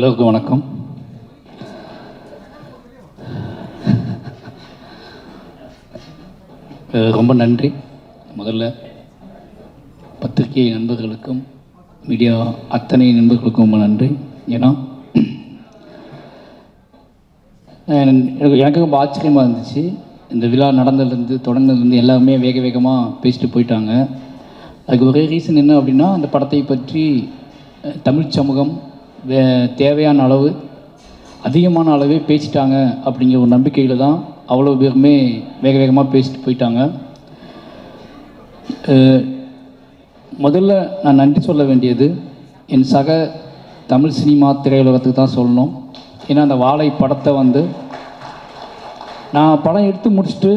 எல்லோருக்கும் வணக்கம். ரொம்ப நன்றி. முதல்ல பத்திரிகை நண்பர்களுக்கும் மீடியா அத்தனை நண்பர்களுக்கும் ரொம்ப நன்றி. ஏன்னா எனக்கு ரொம்ப ஆச்சரியமாக இருந்துச்சு. இந்த விழா நடந்ததுலேருந்து தொடங்கினதுலேருந்து எல்லாருமே வேக வேகமாக பேசிட்டு போயிட்டாங்க. அதுக்கு ஒரே ரீசன் என்ன அப்படின்னா, அந்த படத்தை பற்றி தமிழ் சமூகம் தேவையான அளவு அதிகமான அளவே பேசிட்டாங்க அப்படிங்கிற ஒரு நம்பிக்கையில் தான் அவ்வளோ பேருமே வேக வேகமாக பேசிட்டு போயிட்டாங்க. முதல்ல நான் நன்றி சொல்ல வேண்டியது என் சக தமிழ் சினிமா திரையுலகத்துக்கு தான் சொல்லணும். ஏன்னா அந்த வாழை படத்தை நான் படம் எடுத்து முடிச்சுட்டு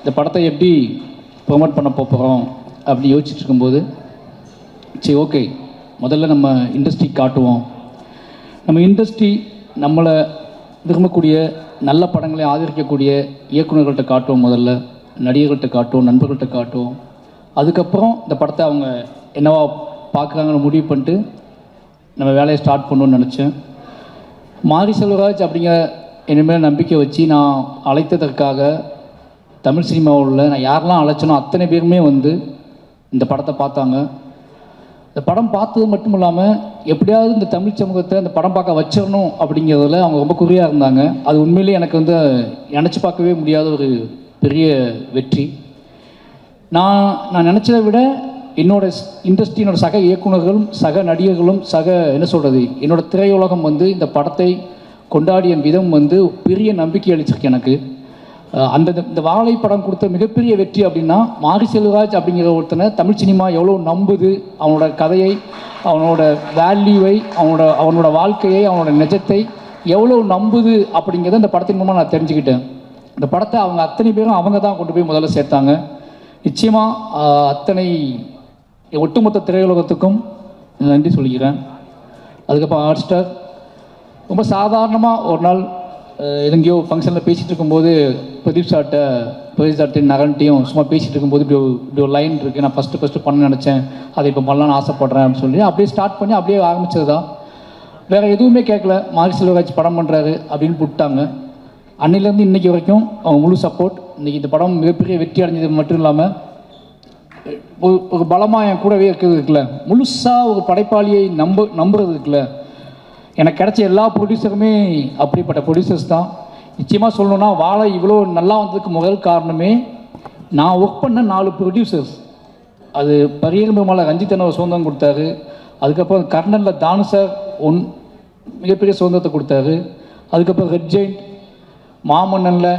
இந்த படத்தை எப்படி ப்ரொமோட் பண்ண போகிறோம் அப்படி யோசிச்சுட்டு இருக்கும்போது, சரி ஓகே, முதல்ல நம்ம இண்டஸ்ட்ரி காட்டுவோம். நம்ம இண்டஸ்ட்ரி நம்மளை விரும்பக்கூடிய நல்ல படங்களை ஆதரிக்கக்கூடிய இயக்குநர்கள்ட்ட காட்டுவோம், முதல்ல நடிகர்கள்ட்ட காட்டுவோம், நண்பர்கள்ட்ட காட்டுவோம். அதுக்கப்புறம் இந்த படத்தை அவங்க என்னவா பார்க்குறாங்கன்னு முடிவு பண்ணிட்டு நம்ம வேலையை ஸ்டார்ட் பண்ணணும்னு நினச்சேன். மாரி செல்வராஜ் அப்படிங்கிற இனிமேல் நம்பிக்கை வச்சு நான் அழைத்ததற்காக தமிழ் சினிமாவில் நான் யாரெல்லாம் அழைச்சனோ அத்தனை பேருமே இந்த படத்தை பார்த்தாங்க. இந்த படம் பார்த்தது மட்டும் இல்லாமல் எப்படியாவது இந்த தமிழ் சமூகத்தை இந்த படம் பார்க்க வச்சிடணும் அப்படிங்கிறதுல அவங்க ரொம்ப குறியாக இருந்தாங்க. அது உண்மையிலேயே எனக்கு நினச்சி பார்க்கவே முடியாத ஒரு பெரிய வெற்றி. நான் நினச்சதை விட என்னோடய இண்டஸ்ட்ரியினோட சக இயக்குநர்களும் சக நடிகர்களும் என்னோடய திரையுலகம் இந்த படத்தை கொண்டாடிய விதம் பெரிய நம்பிக்கை அளிச்சிருக்கு எனக்கு. இந்த வாழை படம் கொடுத்த மிகப்பெரிய வெற்றி அப்படின்னா, மாரி செல்வராஜ் அப்படிங்கிற ஒருத்தனை தமிழ் சினிமா எவ்வளோ நம்புது, அவனோட கதையை, அவனோட வேல்யூவை, அவனோட வாழ்க்கையை, அவனோட நிஜத்தை எவ்வளோ நம்புது அப்படிங்கிறத இந்த படத்தின் மூலமாக நான் தெரிஞ்சுக்கிட்டேன். இந்த படத்தை அத்தனை பேரும் அவங்க தான் கொண்டு போய் முதல்ல சேர்த்தாங்க. நிச்சயமாக அத்தனை ஒட்டுமொத்த திரையுலகத்துக்கும் நன்றி சொல்லிக்கிறேன். அதுக்கப்புறம் ஹாட் ஸ்டார் ரொம்ப சாதாரணமாக ஒரு நாள் எங்கேயோ ஃபங்க்ஷனில் பேசிகிட்டு இருக்கும்போது பிரதீப் சார்ட்டு நகன்ட்டையும் சும்மா பேசிகிட்டு இருக்கும்போது இப்படி ஒரு லைன் இருக்குது, நான் ஃபஸ்ட்டு பண்ண நினச்சேன், அதை இப்போ பண்ணலான்னு ஆசைப்பட்றேன் அப்படின்னு சொல்லி அப்படியே ஸ்டார்ட் பண்ணி அப்படியே ஆரம்பித்தது தான். வேறு எதுவுமே கேட்கல. மாரி செல்வராஜ் படம் பண்ணுறாரு அப்படின்னு விட்டாங்க. அன்னிலேருந்து இன்றைக்கி வரைக்கும் அவங்க முழு சப்போர்ட். இன்றைக்கி இந்த படம் மிகப்பெரிய வெற்றி அடைஞ்சது மட்டும் இல்லாமல் ஒரு பலமாக என் கூடவே இருக்கிறது இருக்குல்ல, முழுசாக ஒரு படைப்பாளியை நம்புறது இருக்குல்ல, எனக்கு கிடைச்ச எல்லா ப்ரொடியூசருமே அப்படிப்பட்ட ப்ரொடியூசர்ஸ் தான். நிச்சயமாக சொல்லணுன்னா வாழை இவ்வளோ நல்லா வந்ததுக்கு முதல் காரணமே நான் ஒர்க் பண்ண 4 ப்ரொடியூசர்ஸ். அது பரியர் பெருமாள் ரஞ்சித் அண்ணா சுதந்திரம் கொடுத்தாரு. அதுக்கப்புறம் கர்ணனில் தானு சார் மிகப்பெரிய சுதந்திரத்தை கொடுத்தாரு. அதுக்கப்புறம் ரெட் ஜெயிண்ட், மாமன்னனில்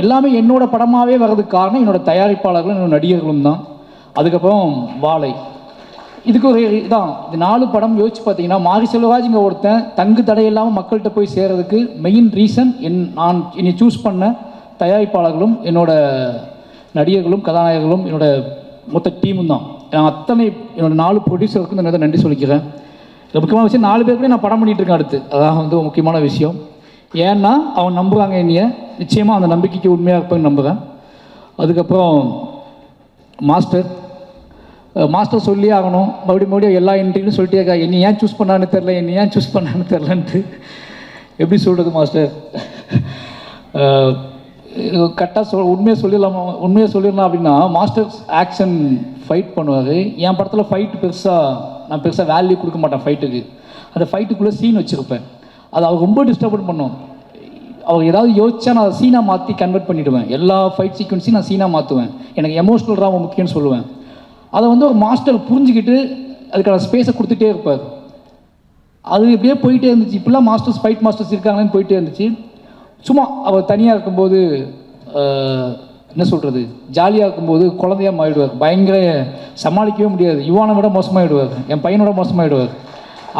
எல்லாமே என்னோட படமாகவே வர்றதுக்கு காரணம் என்னோடய தயாரிப்பாளர்களும் என்னோட நடிகர்களும் தான். அதுக்கப்புறம் வாழை, இதுக்கு ஒரு இதான். இந்த 4 படம் யோசிச்சு பார்த்தீங்கன்னா, மாரி செல்வராஜுங்க ஒருத்தன் தங்கு தடையில்லாமல் மக்கள்கிட்ட போய் சேர்றதுக்கு மெயின் ரீசன் நான் என்னை சூஸ் பண்ண தயாரிப்பாளர்களும் என்னோட நடிகர்களும் கதாநாயகர்களும் என்னோட மொத்த டீமும் தான். நான் அத்தனை என்னோட 4 ப்ரொடியூசருக்கும் நான் நன்றி சொல்லிக்கிறேன். முக்கியமான விஷயம் 4 பேருக்குமே நான் படம் பண்ணிகிட்டு இருக்கேன் அடுத்து. அதான் முக்கியமான விஷயம். ஏன்னா அவன் நம்புகிறாங்க என்னைய. நிச்சயமாக அந்த நம்பிக்கைக்கு உண்மையாக இருப்பேன்னு நம்புகிறேன். அதுக்கப்புறம் மாஸ்டர் சொல்லி ஆகணும். மறுபடியும் எல்லா இன்டர்வியூலும் சொல்லிட்டே இருக்கா, என்னை ஏன் சூஸ் பண்ணான்னு தெரிலன்ட்டு. எப்படி சொல்கிறது மாஸ்டர்? கரெக்டாக உண்மையாக சொல்லிடலாம் அப்படின்னா, மாஸ்டர் ஆக்ஷன் ஃபைட் பண்ணுவார். என் படத்தில் நான் பெருசாக வேல்யூ கொடுக்க மாட்டேன் ஃபைட்டுக்கு. அந்த ஃபைட்டுக்குள்ளே சீன் வச்சுருப்பேன். அது அவர் ரொம்ப டிஸ்டர்ப் பண்ணும். அவர் ஏதாவது யோசிச்சா நான் அதை சீனாக மாற்றி கன்வெர்ட் பண்ணிவிடுவேன். எல்லா ஃபைட் சீக்வன்ஸையும் நான் சீனாக மாற்றுவேன். எனக்கு எமோஷ்னல் ட்ராமா முக்கியம்னு சொல்லுவேன். அதை ஒரு மாஸ்டர் புரிஞ்சுக்கிட்டு அதுக்கான ஸ்பேஸை கொடுத்துட்டே இருப்பார். அது இப்படியே போயிட்டே இருந்துச்சு. இப்படிலாம் ஃபைட் மாஸ்டர்ஸ் இருக்காங்கன்னு போயிட்டே இருந்துச்சு. சும்மா அவர் தனியாக இருக்கும்போது என்ன சொல்கிறது, ஜாலியாக இருக்கும்போது குழந்தையாக மாறிடுவார். பயங்கர சமாளிக்கவே முடியாது. யுவானை விட மோசமாகிடுவார், என் பையனோட மோசமாகிடுவார்.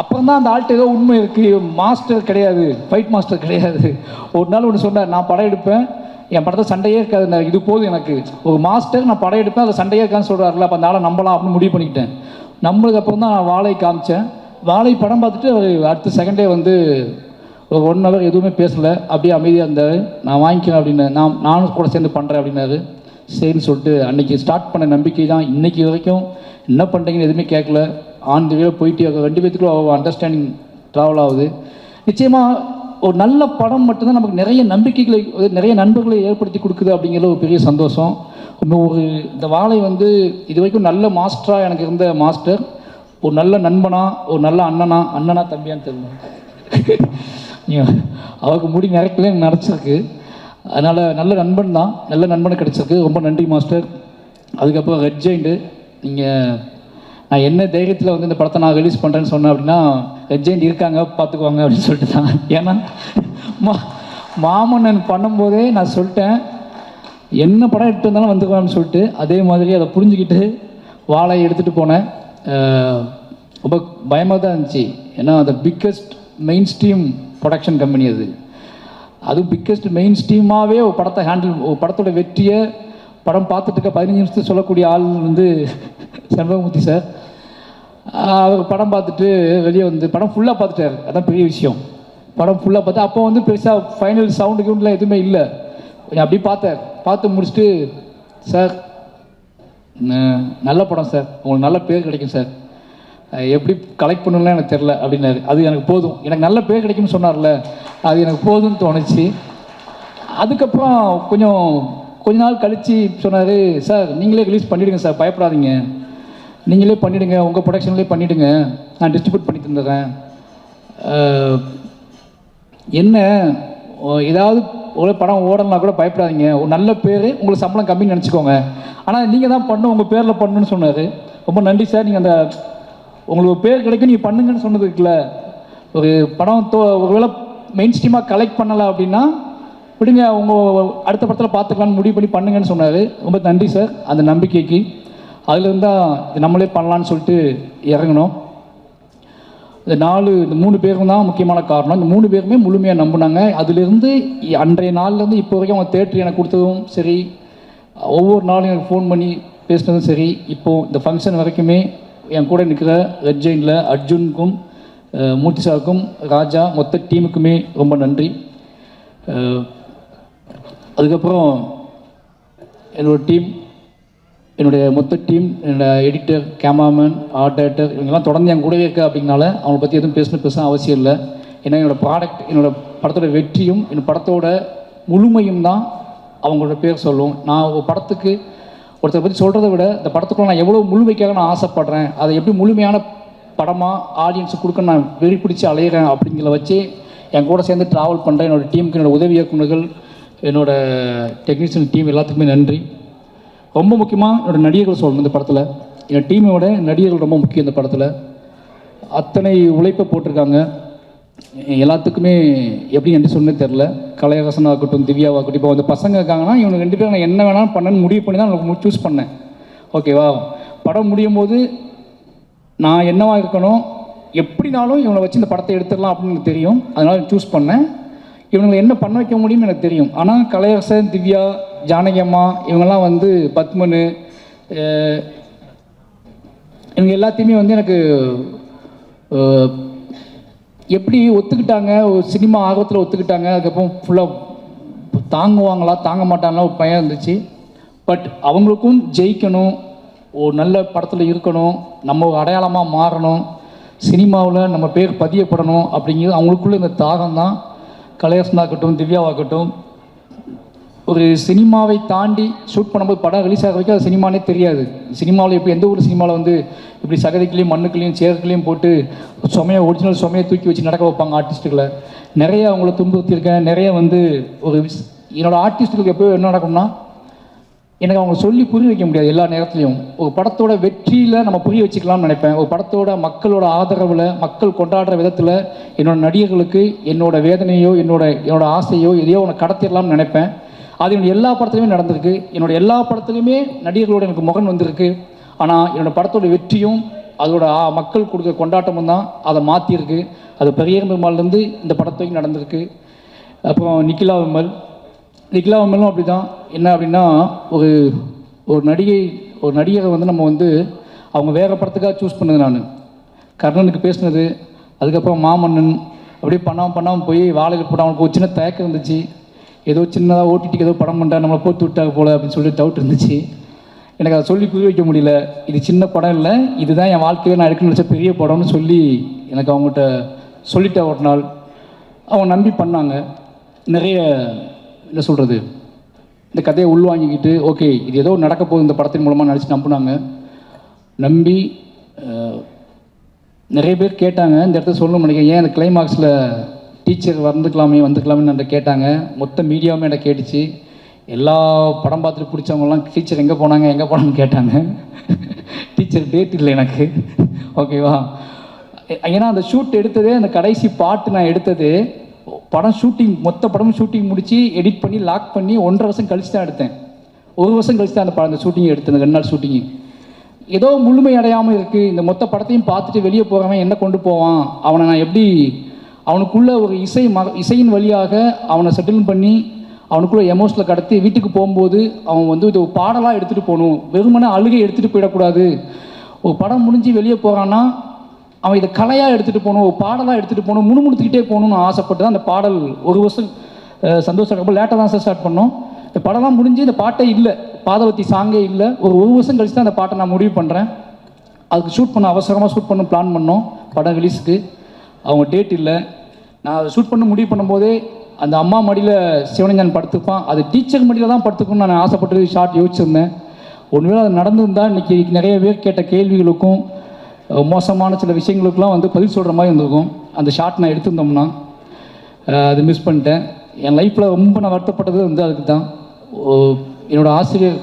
அப்புறம் தான் அந்த ஆள்கிட்ட ஏதோ உண்மை இருக்குது, மாஸ்டர் கிடையாது, ஃபைட் மாஸ்டர் கிடையாது. ஒரு நாள் ஒன்று சொன்னார், நான் படம் எடுப்பேன், என் படத்தை சண்டையே இருக்காது, இது போதும் எனக்கு. ஒரு மாஸ்டர் நான் படம் எடுப்பேன், அதை சண்டையே இருக்கான்னு சொல்கிறாருல, அப்போ அந்த ஆளை நம்பலாம் அப்படின்னு முடிவு பண்ணிக்கிட்டேன். நம்மளுக்கு அப்புறம் தான் நான் வாழை காமிச்சேன். வாழை படம் பார்த்துட்டு அவர் அடுத்த செகண்டே ஒரு 1 ஹவர் எதுவுமே பேசலை, அப்படியே அமைதியாக இருந்தார். நான் வாங்கிக்கிறேன் அப்படின்னு, நானும் கூட சேர்ந்து பண்ணுறேன் அப்படின்னாரு. சரின்னு சொல்லிட்டு அன்றைக்கி ஸ்டார்ட் பண்ண நம்பிக்கை தான் இன்றைக்கி வரைக்கும். என்ன பண்ணுறீங்கன்னு எதுவுமே கேட்கல. ஆன் தி வே போயிட்டு 2 பேத்துக்குள்ள அண்டர்ஸ்டாண்டிங் ட்ராவல் ஆகுது. நிச்சயமாக ஒரு நல்ல படம் மட்டும்தான் நமக்கு நிறைய நம்பிக்கைகளை, நிறைய நண்பர்களை ஏற்படுத்தி கொடுக்குது அப்படிங்கிற ஒரு பெரிய சந்தோஷம். ஒரு இந்த வாழை வந்து இது வரைக்கும் நல்ல மாஸ்டராக எனக்கு இருந்த மாஸ்டர், ஒரு நல்ல நண்பனா, ஒரு நல்ல அண்ணனா தம்பியான்னு தெரியல, அவருக்கு முடி நிறைக்கல எனக்கு நினச்சிருக்கு. அதனால் நல்ல நண்பன் தான், நல்ல நண்பனை கிடச்சிருக்கு. ரொம்ப நன்றி மாஸ்டர். அதுக்கப்புறம் ரெட் ஜெயிண்ட்டு, நீங்கள் நான் என்ன தைரியத்தில் வந்து இந்த படத்தை நான் ரிலீஸ் பண்ணுறேன்னு சொன்னேன் அப்படின்னா, ரெட் ஜெயிண்ட் இருக்காங்க பார்த்துக்குவாங்க அப்படின்னு சொல்லிட்டு தான். ஏன்னா மாமன்னன் பண்ணும்போதே நான் சொல்லிட்டேன், என்ன படம் எடுத்து வந்தாலும் வந்துக்குவான்னு சொல்லிட்டு, அதே மாதிரி அதை புரிஞ்சுக்கிட்டு வாழையை எடுத்துகிட்டு போனேன். ரொம்ப பயமாக தான் இருந்துச்சு. ஏன்னா அந்த biggest main stream production company அதுவும் பிக்கஸ்ட் மெயின் ஸ்ட்ரீமாகவே ஒரு படத்தை ஒரு படத்தோட வெற்றியை படம் பார்த்துட்டு இருக்க 15 நிமிஷத்துக்கு சொல்லக்கூடிய ஆள் வந்து செண்பகமூர்த்தி சார். அவர் படம் பார்த்துட்டு வெளியே வந்து படம் ஃபுல்லாக பார்த்துட்டார். அதான் பெரிய விஷயம். படம் ஃபுல்லாக பார்த்து அப்போ வந்து பெருசாக ஃபைனல் சவுண்டு கிவுண்ட்லாம் எதுவுமே இல்லை. கொஞ்சம் அப்படி பார்த்து முடிச்சுட்டு, சார் நல்ல படம் சார், உங்களுக்கு நல்ல பேர் கிடைக்கும் சார், எப்படி கலெக்ட் பண்ணணும்லாம் எனக்கு தெரில அப்படின்னாரு. அது எனக்கு போதும், எனக்கு நல்ல பேர் கிடைக்கும்னு சொன்னார்ல, அது எனக்கு போதும்னு தோணுச்சு. அதுக்கப்புறம் கொஞ்ச நாள் கழித்து சொன்னார், சார் நீங்களே ரிலீஸ் பண்ணிவிடுங்க சார், பயப்படாதீங்க, நீங்களே பண்ணிவிடுங்க, உங்கள் ப்ரொடக்ஷன்லேயே பண்ணிவிடுங்க, நான் டிஸ்ட்ரிபியூட் பண்ணி தந்துடுறேன். என்ன ஏதாவது ஒரு படம் ஓடனா கூட பயப்படாதீங்க, ஒரு நல்ல பேர், உங்களுக்கு சம்பளம் கம்மின்னு நினச்சிக்கோங்க, ஆனால் நீங்கள் தான் பண்ணணும், உங்கள் பேரில் பண்ணணும்னு சொன்னார். ரொம்ப நன்றி சார். நீங்கள் அந்த உங்களுக்கு பேர் கிடைக்கும் நீங்கள் பண்ணுங்கன்னு சொன்னது இருக்குல்ல, ஒரு படம் ஒருவேளை மெயின் ஸ்ட்ரீமாக கலெக்ட் பண்ணலை அப்படின்னா விடுங்க, உங்கள் அடுத்த படத்தில் பார்த்துக்கலான்னு முடிவு பண்ணி பண்ணுங்கன்னு சொன்னார். ரொம்ப நன்றி சார் அந்த நம்பிக்கைக்கு. அதுலேருந்தால் இது நம்மளே பண்ணலான்னு சொல்லிட்டு இறங்கணும். இந்த 3 பேரும் தான் முக்கியமான காரணம். இந்த 3 பேருமே முழுமையாக நம்பினாங்க. அதுலேருந்து அன்றைய நாள்லேருந்து இப்போ வரைக்கும் அவங்க தேட்டர் எனக்கு கொடுத்ததும் சரி, ஒவ்வொரு நாளும் எனக்கு ஃபோன் பண்ணி பேசினதும் சரி, இப்போது இந்த ஃபங்க்ஷன் வரைக்குமே என் கூட நிற்கிற ரெட் ஜெயினில் அர்ஜுனுக்கும் மூர்த்தி சாருக்கும் ராஜா மொத்த டீமுக்குமே ரொம்ப நன்றி. அதுக்கப்புறம் என்னோடய டீம், என்னுடைய மொத்த டீம், என்னோடய எடிட்டர், கேமராமேன், ஆர்ட் டைரக்டர், இவங்கெல்லாம் தொடர்ந்து என் கூடவே இருக்கா அப்படின்னால அவங்கள பற்றி எதுவும் பேச அவசியம் இல்லை. ஏன்னா என்னோடய ப்ராடக்ட், என்னோடய படத்தோட வெற்றியும் என்னோடய படத்தோட முழுமையும் தான் அவங்களோட பேர் சொல்லும். நான் ஒரு படத்துக்கு ஒருத்தரை பற்றி சொல்கிறத விட இந்த படத்துக்குள்ள நான் எவ்வளோ முழுமைக்காக நான் ஆசைப்பட்றேன், அதை எப்படி முழுமையான படமாக ஆடியன்ஸுக்கு கொடுக்க நான் வெறி பிடிச்சி அலையிறேன் அப்படிங்கிறத வச்சு என் கூட சேர்ந்து ட்ராவல் பண்ணுறேன். என்னோடய டீமுக்கு, என்னோடய உதவி இயக்குநர்கள், என்னோடய டெக்னீஷியன் டீம் எல்லாத்துக்குமே நன்றி. ரொம்ப முக்கியமாக என்னோடய நடிகர்கள் சொல்லணும். இந்த படத்தில் என் டீமோட நடிகர்கள் ரொம்ப முக்கியம். இந்த படத்தில் அத்தனை உழைப்பை போட்டிருக்காங்க. எல்லாத்துக்குமே எப்படி என்று சொன்னே தெரில. கலையரசனாக இருக்கட்டும், திவ்யாவாகட்டும், இப்போ அந்த பசங்க இருக்காங்கன்னா இவங்க 2 பேரும் நான் என்ன வேணாலும் பண்ணேன்னு முடிவு பண்ணி தான் எனக்கு சூஸ் பண்ணேன். ஓகேவா, படம் முடியும் போது நான் என்னவா இருக்கணும், எப்படினாலும் இவங்களை வச்சு இந்த படத்தை எடுத்துடலாம் அப்படின்னு எனக்கு தெரியும். அதனால் சூஸ் பண்ணேன். இவங்களை என்ன பண்ண வைக்க முடியும்னு எனக்கு தெரியும். ஆனால் கலையரசன், திவ்யா, ஜானகி அம்மா, இவங்கெல்லாம் வந்து பத்மனு, இவங்க எல்லாத்தையுமே வந்து எனக்கு எப்படி ஒத்துக்கிட்டாங்க, ஒரு சினிமா ஆர்வத்தில் ஒத்துக்கிட்டாங்க. அதுக்கப்புறம் ஃபுல்லாக தாங்குவாங்களா தாங்க மாட்டாங்களா ஒரு பயம் இருந்துச்சு. பட் அவங்களுக்கும் ஜெயிக்கணும், ஒரு நல்ல படத்தில் இருக்கணும், நம்ம ஒரு அடையாளமாக மாறணும், சினிமாவில் நம்ம பேர் பதியப்படணும் அப்படிங்கிறது அவங்களுக்குள்ள இந்த தாகம் தான். கலையரசனாகட்டும், திவ்யாவாகட்டும், ஒரு சினிமாவை தாண்டி ஷூட் பண்ணும்போது படம் ரிலீஸ் ஆக வரைக்கும் அது சினிமானே தெரியாது. சினிமாவில் இப்போ எந்த ஒரு சினிமாவில் வந்து இப்படி சகதிக்குள்ளேயும் மண்ணுக்குள்ளேயும் சேருக்குள்ளேயும் போட்டு ஒரிஜினல் சுமையை தூக்கி வச்சு நடக்க வைப்பாங்க ஆர்டிஸ்ட்டுகளை. நிறைய அவங்கள துன்புறுத்தியிருக்கேன். நிறைய வந்து என்னோடய ஆர்டிஸ்ட்டுகளுக்கு எப்போ என்ன நடக்கும்னா, எனக்கு அவங்க சொல்லி புரிய வைக்க முடியாது எல்லா நேரத்துலையும். ஒரு படத்தோட வெற்றியில் நம்ம புரிய வச்சுக்கலாம்னு நினைப்பேன். ஒரு படத்தோட மக்களோட ஆதரவில், மக்கள் கொண்டாடுற விதத்தில் என்னோடய நடிகர்களுக்கு என்னோடய வேதனையோ என்னோட ஆசையோ எதையோ ஒன்று கடத்திடலாம்னு நினைப்பேன். அது என்னோடய எல்லா படத்துலையுமே நடந்திருக்கு. என்னோடய எல்லா படத்துலையுமே நடிகர்களோட எனக்கு முகன் வந்திருக்கு. ஆனால் என்னோடய படத்தோட வெற்றியும் அதோட மக்கள் கொடுக்க கொண்டாட்டமும் தான் அதை மாற்றிருக்கு. அது பெரிய பெருமாள்லேருந்து இந்த படத்துக்கு நடந்திருக்கு. அப்புறம் நிக்கிலா விமலும் அப்படி தான். என்ன அப்படின்னா, ஒரு நடிகரை வந்து நம்ம வந்து அவங்க வேறு படத்துக்காக சூஸ் பண்ணது. நான் கர்ணனுக்கு பேசினது, அதுக்கப்புறம் மாமன்னன், அப்படியே பண்ணாமல் போய் வாழையில் போட்டு அவனுக்கு ஒரு சின்ன தயக்கம் இருந்துச்சு. ஏதோ சின்னதாக ஓடிடிக்கு ஏதோ படம் பண்ணுறா, நம்மளை போட்டு விட்டாங்க போல் அப்படின்னு சொல்லி டவுட் இருந்துச்சு. எனக்கு அதை சொல்லி புரிய வைக்க முடியல. இது சின்ன படம் இல்லை, இதுதான் என் வாழ்க்கையில் நான் எடுக்கணும்னு நினச்ச பெரிய படம்னு சொல்லி எனக்கு அவங்ககிட்ட சொல்லிட்டேன் ஒரு நாள். அவங்க நம்பி பண்ணாங்க. நிறைய என்ன சொல்கிறது, இந்த கதையை உள்வாங்கிக்கிட்டு ஓகே இது ஏதோ நடக்க போகுது இந்த படத்தின் மூலமாக நினச்சி நம்பினாங்க. நம்பி நிறைய பேர் கேட்டாங்க, இந்த இடத்துல சொல்லணும்னு நினைக்கிறேன், ஏன் அந்த கிளைமாக்ஸில் டீச்சர் வந்துக்கலாமே என்கிட்ட கேட்டாங்க. மொத்த மீடியாவுமே என்கிட்ட கேட்டுச்சு. எல்லா படம் பார்த்துட்டு பிடிச்சவங்கலாம் டீச்சர் எங்கே போனாங்கன்னு கேட்டாங்க. டீச்சர் டேட் இல்லை எனக்கு, ஓகேவா? ஏன்னா அந்த ஷூட் எடுத்ததே, அந்த கடைசி பாட்டு நான் எடுத்தது படம் ஷூட்டிங், மொத்த படமும் ஷூட்டிங் முடித்து எடிட் பண்ணி லாக் பண்ணி 1.5 வருஷம் கழிச்சு தான் எடுத்தேன். 1 வருஷம் கழிச்சு தான் அந்த ஷூட்டிங் எடுத்தேன். 2 நாள் ஷூட்டிங்கு ஏதோ முழுமை அடையாமல் இருக்குது. இந்த மொத்த படத்தையும் பார்த்துட்டு வெளியே போகிறவன் என்ன கொண்டு போவான், அவனை நான் எப்படி அவனுக்குள்ளே ஒரு இசையின் வழியாக அவனை செட்டில் பண்ணி அவனுக்குள்ளே எமோஷனில் கடத்தி வீட்டுக்கு போகும்போது அவன் வந்து இது ஒரு பாடலாக எடுத்துகிட்டு போகணும், வெறுமனே அழுகை எடுத்துகிட்டு போயிடக்கூடாது. ஒரு படம் முடிஞ்சு வெளியே போகிறான்னா அவன் இதை கலையாக எடுத்துகிட்டு போகணும், ஒரு பாடலாக எடுத்துகிட்டு போகணும், முணுமுணுத்துக்கிட்டே போகணும்னு ஆசைப்பட்டு தான் அந்த பாடல் 1 வருஷம் சந்தோஷம் ரொம்ப லேட்டாக தான் சார் ஸ்டார்ட் பண்ணோம். இந்த படம்லாம் முடிஞ்சு இந்த பாட்டே இல்லை, பாதவத்தி சாங்கே இல்லை. ஒரு 1 வருஷம் கழிச்சு தான் அந்த பாட்டை நான் முடிவு பண்ணுறேன். அதுக்கு அவசரமாக ஷூட் பண்ண பிளான் பண்ணோம். படம் ரிலீஸுக்கு அவங்க டேட் இல்லை. நான் ஷூட் பண்ண முடிவு பண்ணும்போதே அந்த அம்மா மடியில் சிவனஞ்சான் படுத்துப்பான், அது டீச்சர் மடியில் தான் படுத்துக்கணும்னு நான் ஆசைப்பட்டு ஷார்ட் யோசிச்சிருந்தேன். ஒருவேளை அது நடந்திருந்தால் இன்றைக்கி நிறைய பேர் கேட்ட கேள்விகளுக்கும் மோசமான சில விஷயங்களுக்கெல்லாம் வந்து பதில் சொல்கிற மாதிரி இருந்திருக்கும். அந்த ஷார்ட் நான் எடுத்திருந்தோம்னா அது மிஸ் பண்ணிட்டேன். என் லைஃப்பில் ரொம்ப நான் வருத்தப்பட்டது வந்து அதுக்கு தான். என்னோடய ஆசிரியர்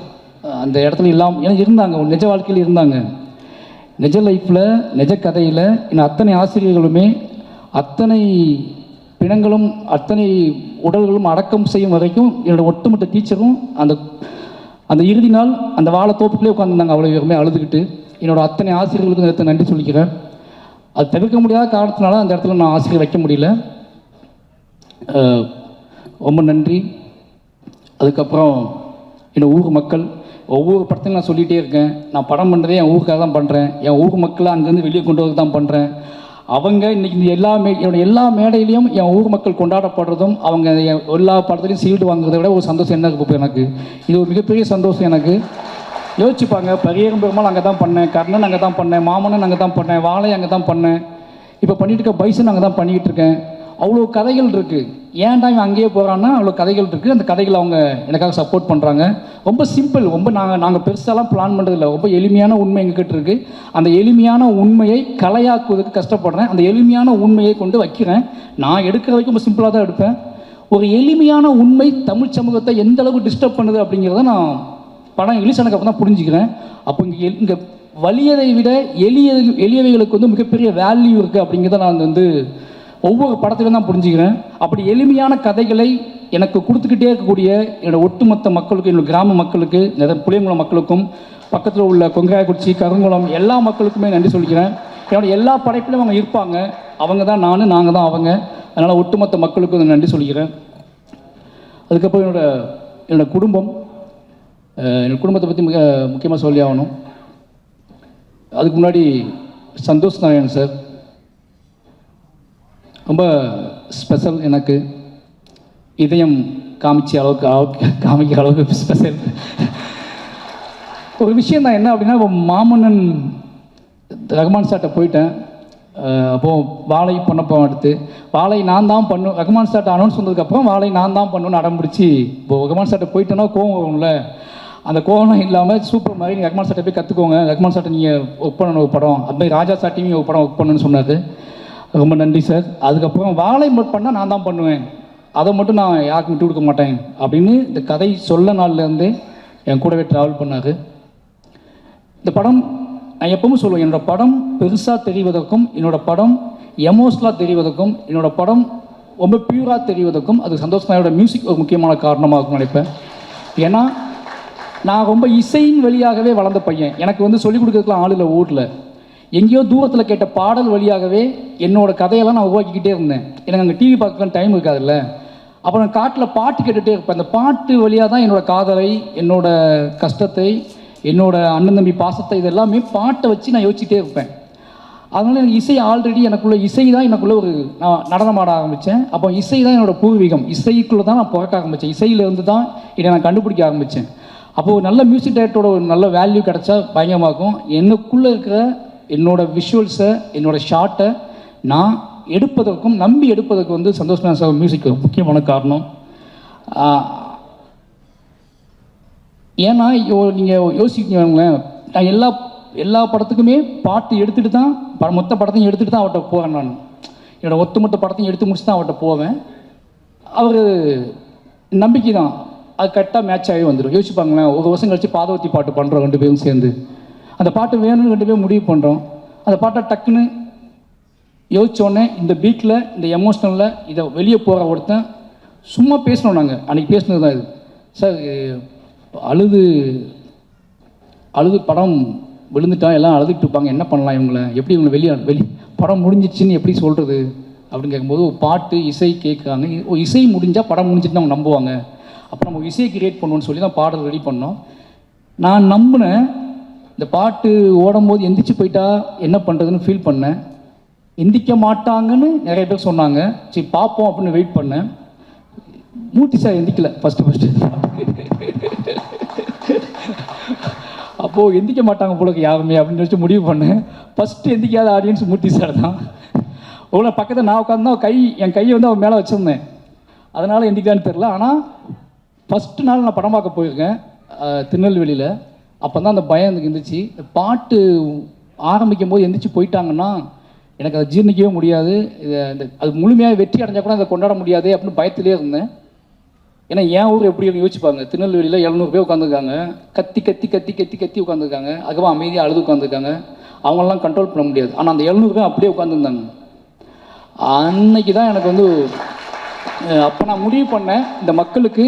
அந்த இடத்துல இல்லாமல் ஏன்னா இருந்தாங்க, நிஜ வாழ்க்கையில் இருந்தாங்க. நிஜ லைஃப்பில் நிஜ கதையில் இன்னும் அத்தனை ஆசிரியர்களுமே அத்தனை பிணங்களும் அத்தனை உடல்களும் அடக்கம் செய்யும் வரைக்கும் என்னோடய ஒட்டுமொத்த டீச்சரும் அந்த இறுதி நாள் அந்த வாழை தோப்புக்குள்ளே உட்காந்துருந்தாங்க. அவ்வளோ பேருமே அழுதுகிட்டு. என்னோடய அத்தனை ஆசிரியர்களுக்கும் இந்த இடத்துல நன்றி சொல்லிக்கிறேன். அது தவிர்க்க முடியாத காரணத்தினால அந்த இடத்துல நான் ஆசிரியர் வைக்க முடியல. ரொம்ப நன்றி. அதுக்கப்புறம் என்னோடய ஊர் மக்கள், ஒவ்வொரு படத்தையும் நான் சொல்லிகிட்டே இருக்கேன், நான் படம் பண்ணுறதே என் ஊருக்காக தான் பண்ணுறேன், என் ஊர் மக்களை அங்கேருந்து வெளியே கொண்டு வரது தான் பண்ணுறேன். அவங்க இன்றைக்கி என்னோடய எல்லா மேடையிலையும் என் ஊர் மக்கள் கொண்டாடப்படுறதும் அவங்க எல்லா படத்துலையும் சீல்டு வாங்குறதை விட ஒரு சந்தோஷம் என்ன இருக்குது எனக்கு. இது ஒரு மிகப்பெரிய சந்தோஷம் எனக்கு. யோசிச்சுப்பாங்க, பரியரும் பெருமாள் அங்கே தான் பண்ணேன், கர்ணன் அங்கே தான் பண்ணேன், மாமன்னன் அங்கே தான் பண்ணேன், வாழை அங்கே தான் பண்ணேன், இப்போ பண்ணிகிட்டு இருக்க பைசன் அங்கே தான் பண்ணிக்கிட்டு இருக்கேன். அவ்வளோ கதைகள் இருக்குது. ஏன்டா இவன் அங்கேயே போகிறான்னா அவ்வளோ கதைகள் இருக்குது. அந்த கதைகளை அவங்க எனக்காக சப்போர்ட் பண்ணுறாங்க. ரொம்ப சிம்பிள், ரொம்ப நாங்கள் பெருசாலாம் பிளான் பண்ணுறதில்ல. ரொம்ப எளிமையான உண்மை எங்ககிட்ட இருக்குது. அந்த எளிமையான உண்மையை கலையாக்குவதற்கு கஷ்டப்படுறேன். அந்த எளிமையான உண்மையை கொண்டு வைக்கிறேன். நான் எடுக்கிற வரைக்கும் ரொம்ப சிம்பிளாக தான் எடுப்பேன். ஒரு எளிமையான உண்மை தமிழ் சமூகத்தை எந்த அளவுக்கு டிஸ்டர்ப் பண்ணுது அப்படிங்கிறத நான் படம் ரிலீஸ் ஆனதுக்கு அப்புறம் தான் புரிஞ்சுக்கிறேன். அப்போ இங்கே வலியதை விட எளியவைகளுக்கு வந்து மிகப்பெரிய வேல்யூ இருக்குது அப்படிங்கிறத நான் வந்து ஒவ்வொரு படத்திலும் தான் புரிஞ்சுக்கிறேன். அப்படி எளிமையான கதைகளை எனக்கு கொடுத்துக்கிட்டே இருக்கக்கூடிய என்னோடய ஒட்டுமொத்த மக்களுக்கு, என்னோடய கிராம மக்களுக்கு, புளியங்குளம் மக்களுக்கும், பக்கத்தில் உள்ள கொங்காயக்குறிச்சி, கருங்குளம் எல்லா மக்களுக்குமே நன்றி சொல்லிக்கிறேன். என்னோடய எல்லா படைப்பிலும் அவங்க இருப்பாங்க. அவங்க தான் நாங்கள் தான் அவங்க. அதனால் ஒட்டுமொத்த மக்களுக்கும் நன்றி சொல்லிக்கிறேன். அதுக்கப்புறம் என்னோடய குடும்பம், என்னோடய குடும்பத்தை பற்றி மிக முக்கியமாக சொல்லி ஆகணும். அதுக்கு முன்னாடி சந்தோஷ் நாராயணன் சார் ரொம்ப ஸ்பெஷல். எனக்கு இதயம் காமிக்கிற அளவுக்கு ஸ்பெஷல் ஒரு விஷயம் தான். என்ன அப்படின்னா, இப்போ மாமன்னன் ரஹ்மான் சார்ட்ட போயிட்டேன். அப்போது வாழை பண்ணப்போ அடுத்து வாழை நான் தான் பண்ணும், ரஹ்மான் சார்ட்ட அனௌன்ஸ் பண்ணதுக்கப்புறம் வாழை நான் தான் பண்ணுன்னு அடம்பிடிச்சி, இப்போ ரஹ்மான் சார்ட்ட போயிட்டேன்னா கோவம் வரும்ல, அந்த கோவம் இல்லாமல் சூப்பர் மாதிரி நீங்கள் ரஹ்மான் சார்ட்ட போய் கற்றுக்கோங்க, ரஹ்மான் சார்ட்ட நீங்கள் ஒர்க் பண்ணணும் ஒரு படம், அதுமாதிரி ராஜா சார்ட்டையும் ஒரு படம் ஒர்க் பண்ணணும்னு சொன்னார். ரொம்ப நன்றி சார். அதுக்கப்புறம் வாழை மட்டும் பண்ணால் நான் தான் பண்ணுவேன், அதை மட்டும் நான் யாருக்கும் விட்டு கொடுக்க மாட்டேன் அப்படின்னு இந்த கதை சொல்ல நாள்லேருந்து என் கூடவே ட்ராவல் பண்ணார். இந்த படம் நான் எப்பவும் சொல்லுவேன், என்னோடய படம் பெருசாக தெரிவதற்கும், என்னோடய படம் எமோஷனலாக தெரிவதற்கும், என்னோடய படம் ரொம்ப பியூராக தெரிவதற்கும் அது சந்தோஷ் நாயோட மியூசிக் ஒரு முக்கியமான காரணமாக இருக்கும்னு நினைப்பேன். ஏன்னா நான் ரொம்ப இசையின் வழியாகவே வளர்ந்த பையன். எனக்கு வந்து சொல்லிக் கொடுக்கறதுக்குலாம் ஆள் இல்லை ஊரில். எங்கேயோ தூரத்தில் கேட்ட பாடல் வழியாகவே என்னோடய கதையெல்லாம் நான் உருவாக்கிக்கிட்டே இருந்தேன். எனக்கு அங்கே டிவி பார்க்க டைம் இருக்காதுல்ல. அப்புறம் காட்டில் பாட்டு கேட்டுகிட்டே இருப்பேன். அந்த பாட்டு வழியாக தான் என்னோடய காதலை, என்னோடய கஷ்டத்தை, என்னோடய அண்ணன் தம்பி பாசத்தை, இதெல்லாமே பாட்டை வச்சு நான் யோசிச்சுட்டே இருப்பேன். அதனால் எனக்கு இசை ஆல்ரெடி எனக்குள்ளே இசை தான் எனக்குள்ளே நான் நடனம் ஆட ஆரம்பித்தேன். அப்போ இசை தான் என்னோடய பூர்வீகம். இசைக்குள்ளே தான் நான் பிறக்க ஆரம்பித்தேன். இசையிலேருந்து தான் இதை நான் கண்டுபிடிக்க ஆரம்பித்தேன். அப்போது நல்ல மியூசிக் டைரக்டரோட ஒரு நல்ல வேல்யூ கிடச்சா பயங்கரமாக இருக்கும். எனக்குள்ளே இருக்கிற என்னோடய விஷுவல்ஸை, என்னோடய ஷார்ட்டை நான் எடுப்பதற்கும் நம்பி எடுப்பதற்கு வந்து சந்தோஷ் நாராயணன் சார் மியூசிக் முக்கியமான காரணம். ஏன்னா நீங்கள் யோசிக்கீங்களேன், நான் எல்லா படத்துக்குமே பாட்டு எடுத்துகிட்டு தான் மொத்த படத்தையும் எடுத்துகிட்டு தான் அவர்கிட்ட போவேன். நான் என்னோடய ஒட்டுமொத்த படத்தையும் எடுத்து முடிச்சு தான் அவர்கிட்ட போவேன். அவர் நம்பிக்கை தான், அது கரெக்டாக மேட்ச் ஆகி வந்துடும். யோசிப்பாங்களேன், ஒரு வருஷம் கழிச்சு பாதவத்தி பாட்டு பண்ணுறோம் 2 பேரும் சேர்ந்து, அந்த பாட்டு வேணும்னு 2 பேரும் முடிவு பண்ணுறோம். அந்த பாட்டை டக்குன்னு யோசித்தோடனே இந்த பீட்டில் இந்த எமோஷ்னலில் இதை வெளியே போகிற ஒருத்தன் சும்மா பேசணும். நாங்கள் அன்றைக்கி பேசினது தான் இது. சார் அழுது படம் விழுந்துட்டா எல்லாம் அழுதுட்டு இருப்பாங்க, என்ன பண்ணலாம் இவங்களை, எப்படி இவங்களை படம் முடிஞ்சிச்சின்னு எப்படி சொல்கிறது அப்படின்னு கேட்கும்போது பாட்டு இசை கேட்குறாங்க. இசை முடிஞ்சால் படம் முடிஞ்சிட்டு அவங்க நம்புவாங்க, அப்போ நம்ம இசையை கிரியேட் பண்ணுவோன்னு சொல்லி தான் பாடல் ரெடி பண்ணோம். நான் நம்பினேன். இந்த பாட்டு ஓடும்போது எந்திரிச்சு போயிட்டா என்ன பண்ணுறதுன்னு ஃபீல் பண்ணேன். எந்திரிக்க மாட்டாங்கன்னு நிறைய பேர் சொன்னாங்க. சரி பார்ப்போம் அப்படின்னு வெயிட் பண்ணேன். மூர்த்தி சார் எந்திக்கல ஃபஸ்ட்டு அப்போது எந்திக்க மாட்டாங்க போலக்கு யாருமே அப்படின்னு வச்சு முடிவு பண்ணேன். ஃபஸ்ட்டு எந்திக்காத ஆடியன்ஸ் மூர்த்தி சார் தான். அவ்வளோ பக்கத்தில் நான் உட்காந்து என் கையை வந்து அவன் மேலே வச்சுருந்தேன், அதனால் எந்திக்கலான்னு தெரில. ஆனால் ஃபஸ்ட்டு நாள் நான் படம் பார்க்க போயிருக்கேன் திருநெல்வேலியில். அப்போ தான் அந்த பயம் எனக்கு இருந்துச்சு. பாட்டு ஆரம்பிக்கும் போது எந்திரிச்சு போயிட்டாங்கன்னா எனக்கு அதை ஜீர்ணிக்கவே முடியாது, அது முழுமையாக வெற்றி அடைஞ்சால் கூட அதை கொண்டாட முடியாது அப்படின்னு பயத்திலே இருந்தேன். ஏன்னா என் ஊர் எப்படி யோசிப்பாங்க, திருநெல்வேலியில் 700 பேர் உட்காந்துருக்காங்க, கத்தி கத்தி கத்தி கத்தி கத்தி உட்காந்துருக்காங்க, அதுக்கப்புறம் அமைதியாக அழுது உட்காந்துருக்காங்க, அவங்களெலாம் கண்ட்ரோல் பண்ண முடியாது. ஆனால் அந்த 700 பேர் அப்படியே உட்காந்துருந்தாங்க. அன்னைக்கு தான் எனக்கு வந்து அப்போ நான் முடிவு பண்ணேன், இந்த மக்களுக்கு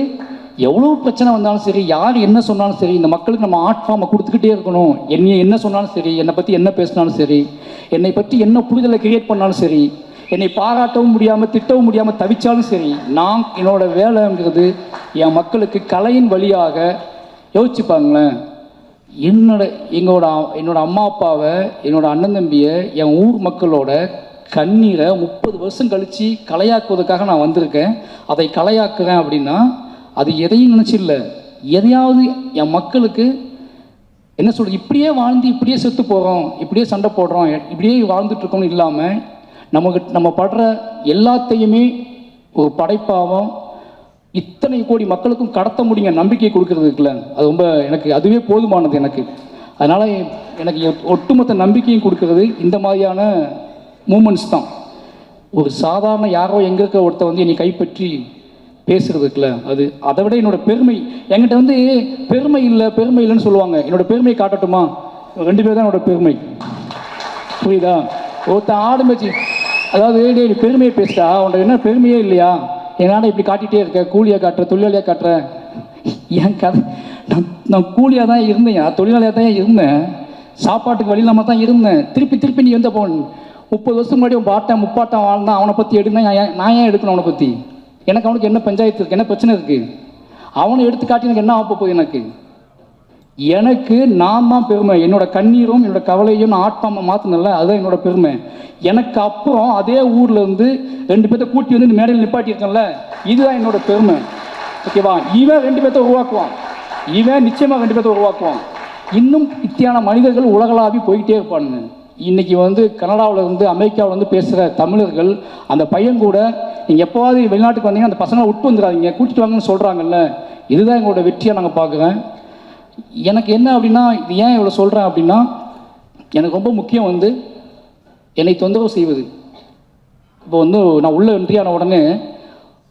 எவ்வளோ பிரச்சனை வந்தாலும் சரி, யார் என்ன சொன்னாலும் சரி, இந்த மக்களுக்கு நம்ம ஆர்ட் ஃபார்மை கொடுத்துக்கிட்டே இருக்கணும். என்னை என்ன சொன்னாலும் சரி, என்னை பற்றி என்ன பேசினாலும் சரி, என்னை பற்றி என்ன புரிதலை கிரியேட் பண்ணாலும் சரி, என்னை பாராட்டவும் முடியாமல் திட்டவும் முடியாமல் தவிச்சாலும் சரி, நான் என்னோடய வேலைங்கிறது என் மக்களுக்கு கலையின் வழியாக யோசிச்சுப்பாங்களேன். என்னோட அம்மா அப்பாவை, என்னோடய அண்ணன் தம்பியை, என் ஊர் மக்களோட கண்ணீரை 30 வருஷம் கழித்து கலையாக்குவதற்காக நான் வந்திருக்கேன். அதை கலையாக்குறேன் அப்படின்னா அது எதையும் நினச்சில்ல, எதையாவது என் மக்களுக்கு என்ன சொல்கிறது, இப்படியே வாழ்ந்து இப்படியே செத்து போகிறோம், இப்படியே சண்டை போடுறோம், இப்படியே வாழ்ந்துட்டுருக்கோம்னு இல்லாமல் நம்ம படுற எல்லாத்தையுமே ஒரு படைப்பாகவும் இத்தனை கோடி மக்களுக்கும் கடத்த முடியுங்க நம்பிக்கை கொடுக்கறது இருக்குல்ல, அது ரொம்ப எனக்கு அதுவே போதுமானது எனக்கு. அதனால் எனக்கு ஒட்டுமொத்த நம்பிக்கையும் கொடுக்கறது இந்த மாதிரியான மூமெண்ட்ஸ் தான். ஒரு சாதாரண யாரோ எங்கே இருக்க ஒருத்தர் வந்து என்னை கைப்பற்றி பேசுகிறது இருக்குல்ல, அது அதை விட என்னோடய பெருமை. என்கிட்ட வந்து பெருமை இல்லைன்னு சொல்லுவாங்க. என்னோடய பெருமையை காட்டட்டுமா? 2 பேர் தான் என்னோடய பெருமை, புரியுதா? ஒருத்தன் ஆடுமேச்சு, அதாவது நீ பெருமையை பேசிட்டா உன்ட்ட என்ன பெருமையே இல்லையா, என்னால் இப்படி காட்டிகிட்டே இருக்க, கூலியாக காட்டுற, தொழிலாளியாக காட்டுற. என் கதை, நான் கூலியாக தான் இருந்தேன், தொழிலாளியாக தான் இருந்தேன், சாப்பாட்டுக்கு வழி இல்லாமல் தான் இருந்தேன். திருப்பி நீ வந்து 30 வருஷம் முன்னாடி உன் பாட்டன் முப்பாட்டம் வாழ்ந்தான், அவனை பற்றி எடுனா நான் ஏன் எடுக்கணும்? அவனை பற்றி எனக்கு அவனுக்கு என்ன பஞ்சாயத்து இருக்குது, என்ன பிரச்சனை இருக்குது? அவனை எடுத்து காட்டி எனக்கு என்ன ஆக போகுது? எனக்கு நான் தான் பெருமை. என்னோட கண்ணீரும் என்னோட கவலையும் நான் ஆட்பாம மாற்றினல, அதுதான் என்னோட பெருமை. எனக்கு அப்புறம் அதே ஊரில் இருந்து 2 பேர்த்த கூட்டி வந்து இந்த மேடையில் நிப்பாட்டியிருக்கேன்ல, இதுதான் என்னோட பெருமை. ஓகேவா? இவன் 2 பேர்த்த உருவாக்குவான், இவன் நிச்சயமாக 2 பேர்த்த உருவாக்குவான். இன்னும் இத்தியான மனிதர்கள் உலகளாவி போய்கிட்டே இருப்பானுங்க. இன்றைக்கி வந்து கனடாவில் இருந்து அமெரிக்காவில் வந்து பேசுகிற தமிழர்கள், அந்த பையன் கூட நீங்கள் எப்போவாது வெளிநாட்டுக்கு வந்தீங்கன்னா அந்த பசங்களை விட்டு வந்துடாதீங்க, கூட்டிட்டு வாங்கன்னு சொல்கிறாங்கல்ல, இதுதான் எங்களோட வெற்றியாக நாங்கள் பார்க்குறேன். எனக்கு என்ன அப்படின்னா, இது ஏன் இவ்வளோ சொல்கிறேன் அப்படின்னா, எனக்கு ரொம்ப முக்கியம் வந்து என்னை தொந்தரவு செய்வது. இப்போ வந்து நான் உள்ள என்ட்ரியான உடனே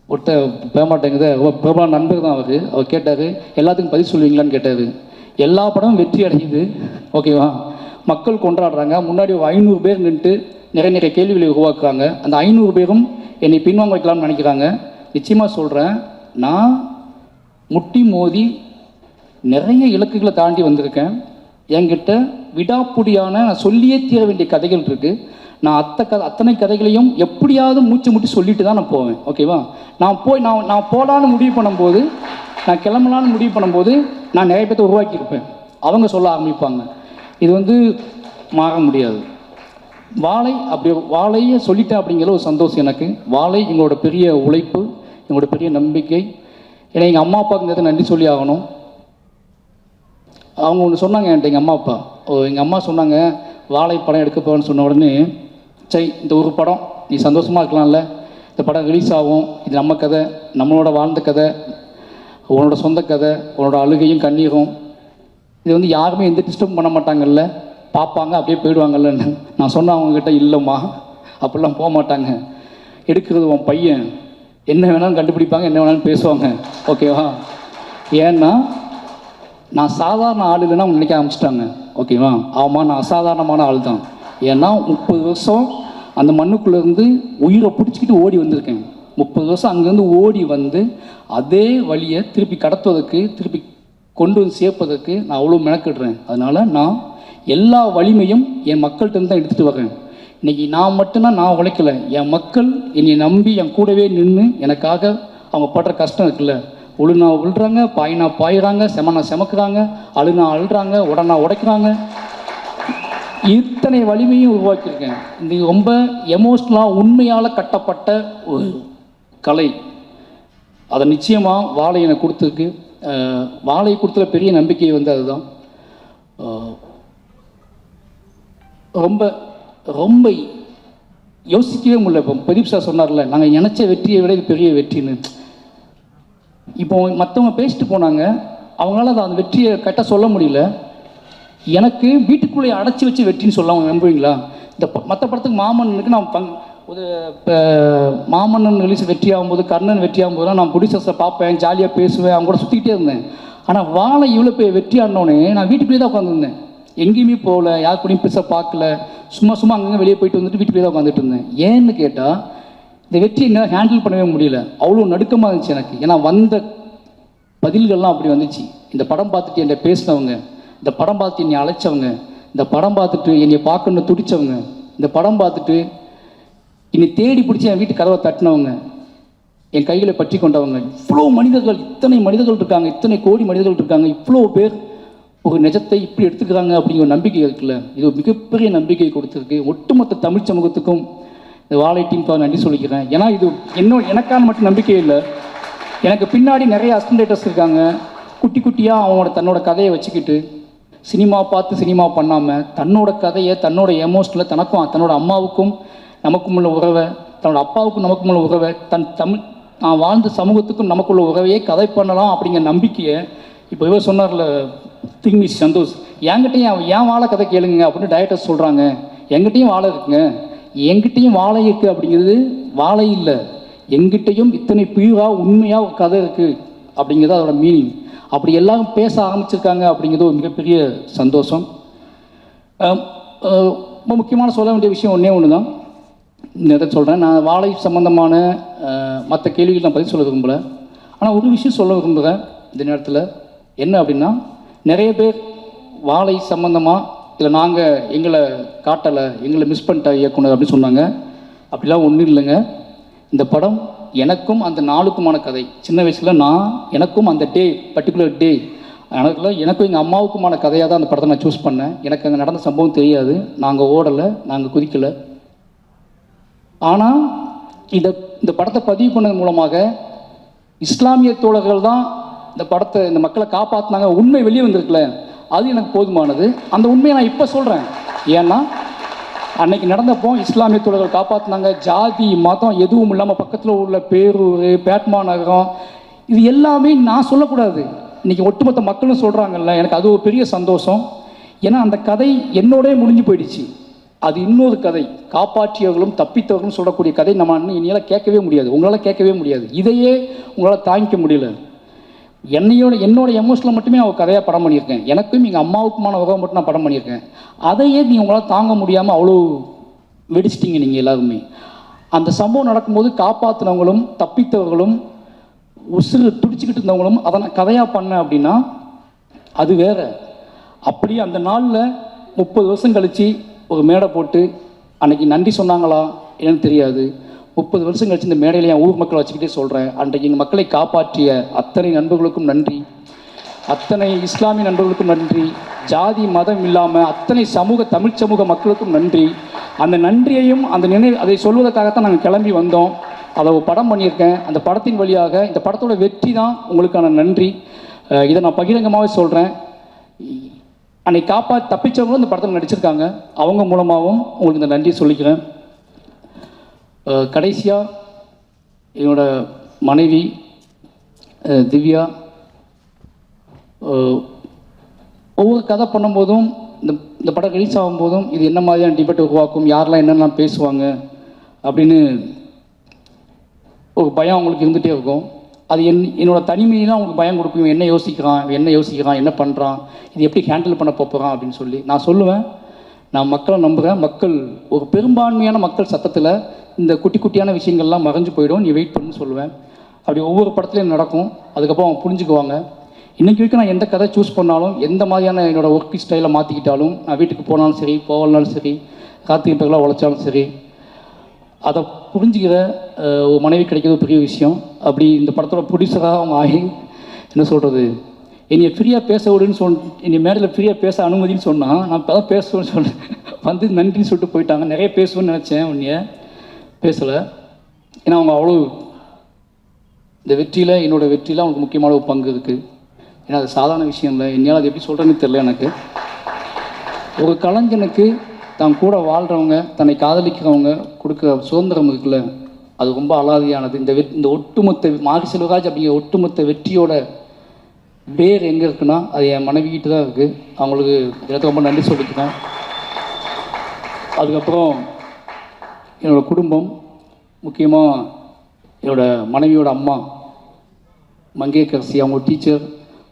ஒருத்தர் பேமாட்டேங்குது, பிரபல நண்பர் தான் அவர் கேட்டார், எல்லாத்துக்கும் பதில் சொல்லுவீங்களான்னு கேட்டார். எல்லா படமும் வெற்றி அடையுது, ஓகேவா, மக்கள் கொண்டாடுறாங்க, முன்னாடி ஒரு 500 பேர் நின்று நிறைய கேள்விகளை உருவாக்குறாங்க. அந்த 500 பேரும் என்னை பின்வாங்க வைக்கலாம்னு நினைக்கிறாங்க. நிச்சயமாக சொல்கிறேன், நான் முட்டி மோதி நிறைய இலக்குகளை தாண்டி வந்திருக்கேன். என்கிட்ட விடாப்புடியான நான் சொல்லியே தீர வேண்டிய கதைகள் இருக்குது. நான் அத்தனை கதைகளையும் எப்படியாவது மூச்சு முட்டி சொல்லிட்டு தான் நான் போவேன், ஓகேவா? நான் போகலான்னு முடிவு பண்ணும்போது, நான் கிளம்பலான்னு முடிவு பண்ணும்போது நான் நிறைய பேர்த்த உருவாக்கியிருப்பேன். அவங்க சொல்ல ஆரம்பிப்பாங்க. இது வந்து மாற முடியாது. வாழையை சொல்லிட்டேன் அப்படிங்கிற ஒரு சந்தோஷம் எனக்கு. வாழை எங்களோட பெரிய உழைப்பு, எங்களோட பெரிய நம்பிக்கை. ஏன்னா எங்கள் அம்மா அப்பாவுக்கு இந்த நன்றி சொல்லி ஆகணும். அவங்க ஒன்று சொன்னாங்க என்கிட்ட, எங்கள் அம்மா சொன்னாங்க வாழை படம் எடுக்க போகிறேன்னு சொன்ன உடனே, சரி இந்த ஒரு படம் நீ சந்தோஷமாக இருக்கலாம்ல, இந்த படம் ரிலீஸ் ஆகும், இது நம்ம கதை, நம்மளோட வாழ்ந்த கதை, உன்னோட சொந்த கதை, உன்னோட அழுகையும் கண்ணீரும், இது வந்து யாருமே எந்த டிஸ்டர்ப் பண்ண மாட்டாங்கல்ல, பார்ப்பாங்க அப்படியே போயிடுவாங்கல்லன்னு நான் சொன்னேன் அவங்கக்கிட்ட. இல்லைம்மா அப்படிலாம் போக மாட்டாங்க, எடுக்கிறது உன் பையன், என்ன வேணாலும் கண்டுபிடிப்பாங்க, என்ன வேணாலும் பேசுவாங்க, ஓகேவா? ஏன்னா நான் சாதாரண ஆள் இல்லைன்னா அவங்க நினைக்க ஆரம்பிச்சிட்டாங்க, ஓகேவா? ஆமாம், நான் அசாதாரணமான ஆள் தான். ஏன்னா 30 வருஷம் அந்த மண்ணுக்குள்ளேருந்து உயிரை பிடிச்சிக்கிட்டு ஓடி வந்திருக்கேன். 30 வருஷம் அங்கேருந்து ஓடி வந்து அதே வழியை திருப்பி கடத்துவதற்கு, திருப்பி கொண்டு வந்து சேர்ப்பதற்கு நான் அவ்வளோ மெனக்கிடுறேன். அதனால் நான் எல்லா வலிமையும் என் மக்கள்கிட்ட தான் எடுத்துகிட்டு வரேன். இன்றைக்கி நான் மட்டும்தான் நான் உழைக்கலை, என் மக்கள் என்னை நம்பி என் கூடவே நின்று எனக்காக அவங்க படுற கஷ்டம் இருக்குல்ல, உழுனா உழுறாங்க, பாயினா பாயிறாங்க, செமனா செமக்குறாங்க, அழுனா அழுறாங்க, உடனா உடைக்கிறாங்க, இத்தனை வலிமையும் உருவாக்கியிருக்கேன். இந்த ரொம்ப எமோஷ்னலாக உண்மையால் கட்டப்பட்ட ஒரு கலை. அதை நிச்சயமாக வாழை எனக்கு கொடுத்துருக்கு. வாழை கொடுத்துற பெரிய நம்பிக்கை வந்து அதுதான். ரொம்ப ரொம்ப யோசிக்கவே முடியல. இப்போ பிரதீப் சார் சொன்னார்ல, நாங்கள் நினச்ச வெற்றியை விட இது பெரிய வெற்றின்னு. இப்போ மற்றவங்க பேசிட்டு போனாங்க, அவங்களால அதை அந்த வெற்றியை கரெக்டாக சொல்ல முடியல. எனக்கு வீட்டுக்குள்ளே அடைச்சி வச்சு வெற்றின்னு சொல்லுவாங்க, நம்புவீங்களா? இந்த மற்ற படத்துக்கு மாமன்னனுக்கு நான் ஒரு இப்போ மாமன்னன் ரிலீஸ் வெற்றி ஆகும்போது, கர்ணன் வெற்றி ஆகும்போதுலாம் நான் ப்ரொடியூசர்ஸை பார்ப்பேன், ஜாலியாக பேசுவேன், அவங்க கூட சுற்றிக்கிட்டே இருந்தேன். ஆனால் வாழை இவ்வளோ போய் வெற்றி ஆனோடனே நான் வீட்டுக்குள்ளே தான் உட்காந்துருந்தேன், எங்கேயுமே போகல, யார் கூடயும் பெருசாக பார்க்கல, சும்மா அங்கங்கே வெளியே போயிட்டு வந்துட்டு வீட்டுக்குள்ளே தான் உட்காந்துட்டு இருந்தேன். ஏன்னு கேட்டால் இந்த வெற்றி என்னால் ஹேண்டில் பண்ணவே முடியல, அவ்வளோ நடுக்கமாக இருந்துச்சு எனக்கு. ஏன்னா வந்த பதில்கள்லாம் அப்படி வந்துச்சு. இந்த படம் பார்த்துட்டு என்னை பேசினவங்க, இந்த படம் பார்த்துட்டு என்னை அழைச்சவங்க, இந்த படம் பார்த்துட்டு என்னை பார்க்கணுன்னு துடித்தவங்க, இந்த படம் பார்த்துட்டு என்னை தேடி பிடிச்சி என் வீட்டு கதவை தட்டினவங்க, என் கைகளை பற்றி கொண்டவங்க, இவ்வளோ மனிதர்கள், இத்தனை மனிதர்கள் இருக்காங்க, இத்தனை கோடி மனிதர்கள் இருக்காங்க, இவ்வளோ பேர் ஒரு நிஜத்தை இப்படி எடுத்துக்கிறாங்க அப்படிங்கிற ஒரு நம்பிக்கை இருக்குல்ல, இது ஒரு மிகப்பெரிய நம்பிக்கையை கொடுத்துருக்கு. ஒட்டுமொத்த தமிழ் சமூகத்துக்கும் இந்த வாழை டீமுக்காக நன்றி சொல்லிக்கிறேன். ஏன்னா இது எனக்கான மட்டும் நம்பிக்கை இல்லை, எனக்கு பின்னாடி நிறைய அசிஸ்டன்டேட்டர்ஸ் இருக்காங்க, குட்டி குட்டியாக அவனோட தன்னோட கதையை வச்சுக்கிட்டு சினிமா பார்த்து சினிமா பண்ணாமல் தன்னோட கதையை, தன்னோட எமோஷனில் தனக்கும் தன்னோட அம்மாவுக்கும் நமக்கும் உள்ள உறவை, தன்னோட அப்பாவுக்கும் நமக்கும் உள்ள உறவை, நான் வாழ்ந்த சமூகத்துக்கும் நமக்குள்ள உறவையே கதை பண்ணலாம் அப்படிங்கிற நம்பிக்கையை இப்போ இவர் சொன்னார்ல திங்க் மிஸ் சந்தோஷ், என்கிட்டையும் ஏன் வாழை கதை கேளுங்க அப்படின்னு டைரக்டர்ஸ் சொல்கிறாங்க. என்கிட்டையும் வாழை இருக்குங்க, என்கிட்டையும் வாழை இருக்குது அப்படிங்கிறது வாழை இல்லை, எங்கிட்டையும் இத்தனை பியூராக உண்மையாக ஒரு கதை இருக்குது அப்படிங்கிறது அதோட மீனிங். அப்படி எல்லாம் பேச ஆரம்பிச்சிருக்காங்க அப்படிங்கிறது ஒரு மிகப்பெரிய சந்தோஷம். ரொம்ப முக்கியமான சொல்ல வேண்டிய விஷயம் ஒன்று தான், இந்த இதை சொல்கிறேன். நான் வாழை சம்மந்தமான மற்ற கேள்விகள் நான் பதில் சொல்ல விரும்பலை, ஆனால் ஒரு விஷயம் சொல்ல விரும்புகிறேன் இந்த நேரத்தில். என்ன அப்படின்னா, நிறைய பேர் வாழை சம்மந்தமாக இல்லை நாங்கள் எங்களை காட்டலை, எங்களை மிஸ் பண்ணிட்ட இயக்குனர் அப்படின்னு சொன்னாங்க. அப்படிலாம் ஒன்றும் இல்லைங்க. இந்த படம் எனக்கும் அந்த நாளுக்குமான கதை. சின்ன வயசில் எனக்கும் அந்த டே, பர்டிகுலர் டே, எனக்கும் எங்கள் அம்மாவுக்குமான கதையாக தான் அந்த படத்தை நான் சூஸ் பண்ணேன். எனக்கு அங்கே நடந்த சம்பவம் தெரியாது, நாங்கள் ஓடலை, நாங்கள் குதிக்கலை. ஆனால் இந்த படத்தை பதிவு பண்ணது மூலமாக இஸ்லாமிய தோழர்கள் தான் இந்த மக்களை காப்பாற்றினாங்க, உண்மை வெளியே வந்திருக்குல்ல, அது எனக்கு போதுமானது. அந்த உண்மையை நான் இப்போ சொல்கிறேன். ஏன்னா அன்னைக்கு நடந்தப்போ இஸ்லாமிய தோழர்கள் காப்பாற்றினாங்க. ஜாதி மதம் எதுவும் இல்லாமல் பக்கத்தில் உள்ள பேரூர், பேட்மா நகரம், இது எல்லாமே நான் சொல்லக்கூடாது, இன்றைக்கி ஒட்டுமொத்த மக்களும் சொல்கிறாங்கல்ல, எனக்கு அது ஒரு பெரிய சந்தோஷம். ஏன்னா அந்த கதை என்னோடய முடிஞ்சு போயிடுச்சு, அது இன்னொரு கதை, காப்பாற்றியவர்களும் தப்பித்தவர்களும் சொல்லக்கூடிய கதை நம்ம இனியால் கேட்கவே முடியாது, உங்களால் கேட்கவே முடியாது. இதையே உங்களால் தாங்கிக்க முடியல. என்னோட எமோஷனில் மட்டுமே நான் ஒரு கதையாக படம் பண்ணியிருக்கேன், எனக்கும் எங்கள் அம்மாவுக்குமான உறவை மட்டும் நான் படம் பண்ணியிருக்கேன். அதையே நீங்கள் உங்களால் தாங்க முடியாமல் அவ்வளோ வெடிச்சிட்டிங்க நீங்கள் எல்லாருமே. அந்த சம்பவம் நடக்கும்போது காப்பாற்றினவங்களும் தப்பித்தவர்களும் உசுறு துடிச்சிக்கிட்டு இருந்தவங்களும் அதை நான் கதையாக பண்ணேன் அப்படின்னா அது வேறு. அப்படியே அந்த நாளில் 30 வருஷம் கழித்து ஒரு மேடை போட்டு அன்றைக்கி நன்றி சொன்னாங்களா என்னன்னு தெரியாது. 30 வருஷம் கழிச்சு இந்த மேடையில் என் ஊர் மக்களை வச்சுக்கிட்டே சொல்கிறேன், அன்றைக்கு எங்கள் மக்களை காப்பாற்றிய அத்தனை நண்பர்களுக்கும் நன்றி, அத்தனை இஸ்லாமிய நண்பர்களுக்கும் நன்றி, ஜாதி மதம் இல்லாமல் அத்தனை தமிழ் சமூக மக்களுக்கும் நன்றி. அந்த நன்றியையும் அதை சொல்வதற்காகத்தான் நாங்கள் கிளம்பி வந்தோம். அதை படம் பண்ணியிருக்கேன். அந்த படத்தின் வழியாக இந்த படத்தோட வெற்றி தான் உங்களுக்கான நன்றி. இதை நான் பகிரங்கமாகவே சொல்கிறேன். அன்னைக்கு தப்பிச்சவங்களும் இந்த படத்தில் நடிச்சிருக்காங்க, அவங்க மூலமாகவும் உங்களுக்கு இந்த நன்றி சொல்லிக்கிறேன். கடைசியாக என்னோட மனைவி திவ்யா ஒவ்வொரு கதை பண்ணும்போதும் இந்த படம் ரிலீஸ் ஆகும்போதும் இது என்ன மாதிரியான டிபேட் உருவாக்கும், யாரெல்லாம் என்னெல்லாம் பேசுவாங்க அப்படின்னு ஒரு பயம் அவங்களுக்கு இருந்துகிட்டே இருக்கும். அது என்னோடய தனிமையிலாம் அவங்களுக்கு பயம் கொடுக்கும். என்ன யோசிக்கிறான், என்ன பண்ணுறான், இது எப்படி ஹேண்டில் பண்ண போகிறான் அப்படின்னு சொல்லி நான் சொல்லுவேன். நான் மக்களை நம்புகிறேன். மக்கள் ஒரு பெரும்பான்மையான மக்கள் சத்தத்தில் இந்த குட்டி குட்டியான விஷயங்கள்லாம் மறைஞ்சு போயிடும், நீ வெயிட் பண்ணு சொல்லுவேன். அப்படி ஒவ்வொரு படத்துலையும் நடக்கும். அதுக்கப்புறம் அவங்க புரிஞ்சுக்குவாங்க. இன்றைக்கி வரைக்கும் நான் எந்த கதை சூஸ் பண்ணாலும், எந்த மாதிரியான என்னோடய ஒர்க் ஸ்டைலை மாற்றிக்கிட்டாலும், நான் வீட்டுக்கு போனாலும் சரி, போகலனாலும் சரி, கார்த்திகை பகலாக உழைச்சாலும் சரி, அதை புரிஞ்சுக்கிற ஒரு மனைவி கிடைக்கிறது பெரிய விஷயம். அப்படி இந்த படத்தோட ப்ரொடியூசராக அவங்க ஆகி என்ன சொல்கிறது, என்னை ஃப்ரீயாக பேச விடுன்னு என்னை மேடையில் ஃப்ரீயாக பேச அனுமதின்னு சொன்னால் நான் இப்போ தான் பேசுவேன்னு சொன்னேன். வந்து நன்றின்னு சொல்லிட்டு போயிட்டாங்க. நிறைய பேசுவேன்னு நினச்சேன், உன்னைய பேசலை. ஏன்னா அவங்க அவ்வளோ இந்த வெற்றியில், என்னோடய வெற்றியில் அவங்களுக்கு முக்கியமான ஒரு பங்கு இருக்குது. ஏன்னா அது சாதாரண விஷயம் இல்லை. என்னால் அது எப்படி சொல்கிறேன்னு தெரியல எனக்கு. ஒரு கலைஞனுக்கு தான் கூட வாழ்கிறவங்க, தன்னை காதலிக்கிறவங்க கொடுக்குற சுதந்திரம் இருக்குல்ல, அது ரொம்ப அலாதியானது. இந்த ஒட்டுமொத்த மாரி செல்வராஜ் அப்படிங்கிற ஒட்டுமொத்த வெற்றியோட வேர் எங்கே இருக்குன்னா அது என் மனைவிக்கிட்ட தான் இருக்குது. அவங்களுக்கு எனக்கு ரொம்ப நன்றி சொல்லிக்கிறேன். அதுக்கப்புறம் என்னோடய குடும்பம், முக்கியமாக என்னோடய மனைவியோட அம்மா மங்கேக்கரசி, அவங்க டீச்சர்.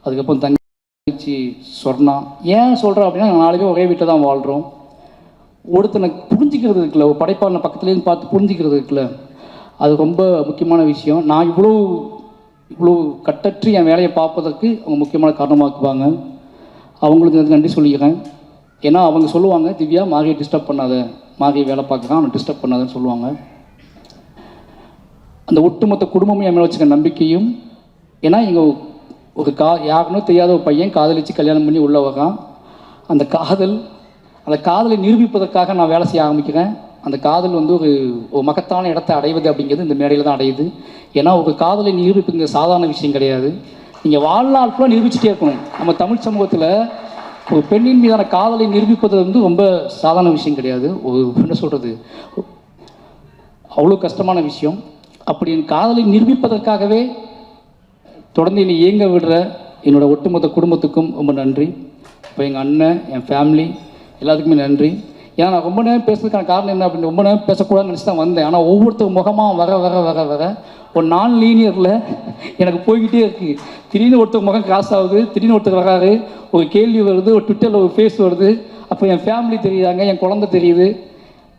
அதுக்கப்புறம் தங்கச்சி சொர்ணா. ஏன் சொல்கிறேன் அப்படின்னா, நாங்கள் 4 பேர் ஒரே வீட்டில் தான் வாழ்கிறோம். ஒருத்தனை புரிஞ்சிக்கிறது இருக்குல்ல, ஒரு படைப்பாளனை பக்கத்துலேருந்து பார்த்து புரிஞ்சிக்கிறது இருக்குல்ல, அது ரொம்ப முக்கியமான விஷயம். நான் இவ்வளோ கட்டற்று என் வேலையை பார்ப்பதற்கு அவங்க முக்கியமான காரணமாக்குவாங்க. அவங்களுக்கு நன்றி சொல்லிக்கிறேன். ஏன்னா அவங்க சொல்லுவாங்க, திவ்யா மாரியை டிஸ்டர்ப் பண்ணாத, மாரியை வேலை பார்க்குறான், அவனை டிஸ்டர்ப் பண்ணாதன்னு சொல்லுவாங்க. அந்த ஒட்டுமொத்த குடும்பமும் என் மேலே வச்சுக்க நம்பிக்கையும். ஏன்னா இங்கே ஒரு யாருன்னு தெரியாத ஒரு பையன் காதலிச்சு கல்யாணம் பண்ணி உள்ள வரான். அந்த காதலை நிரூபிப்பதற்காக நான் வேலை செய்ய ஆரம்பிக்கிறேன். அந்த காதல் வந்து ஒரு மகத்தான இடத்தை அடைவது அப்படிங்கிறது இந்த மேடையில் தான் அடையுது. ஏன்னா ஒரு காதலை நிரூபிப்புங்க சாதாரண விஷயம் கிடையாது. நீங்கள் வாழ்நாள் ஃபுல்லாக நிரூபிச்சுட்டே இருக்கணும். நம்ம தமிழ் சமூகத்தில் ஒரு பெண்ணின் மீதான காதலை நிரூபிப்பது வந்து ரொம்ப சாதாரண விஷயம் கிடையாது. ஒரு என்ன சொல்கிறது, அவ்வளோ கஷ்டமான விஷயம். அப்படி என் காதலை நிரூபிப்பதற்காகவே தொடர்ந்து என்னை இயங்க விடுற என்னோடய ஒட்டுமொத்த குடும்பத்துக்கும் ரொம்ப நன்றி. இப்போ எங்கள் அண்ணன், என் ஃபேமிலி எல்லாத்துக்குமே நன்றி. ஏன்னா நான் ரொம்ப நேரம் பேசுறதுக்கான காரணம் என்ன அப்படின்னு, ரொம்ப நேரம் பேசக்கூடாதுன்னு நினச்சி தான் வந்தேன். ஆனால் ஒவ்வொருத்தர் முகமாக வர ஒரு நான் லீனியரில் எனக்கு போய்கிட்டே இருக்குது. திடீர்னு ஒருத்தர் முகம் கிராஸ் ஆகுது, திடீர்னு ஒருத்தர் வராரு, ஒரு கேள்வி வருது, ஒரு ட்விட்டரில் ஒரு ஃபேஸ் வருது, அப்போ என் ஃபேமிலி தெரியுறாங்க, என் குழந்தை தெரியுது.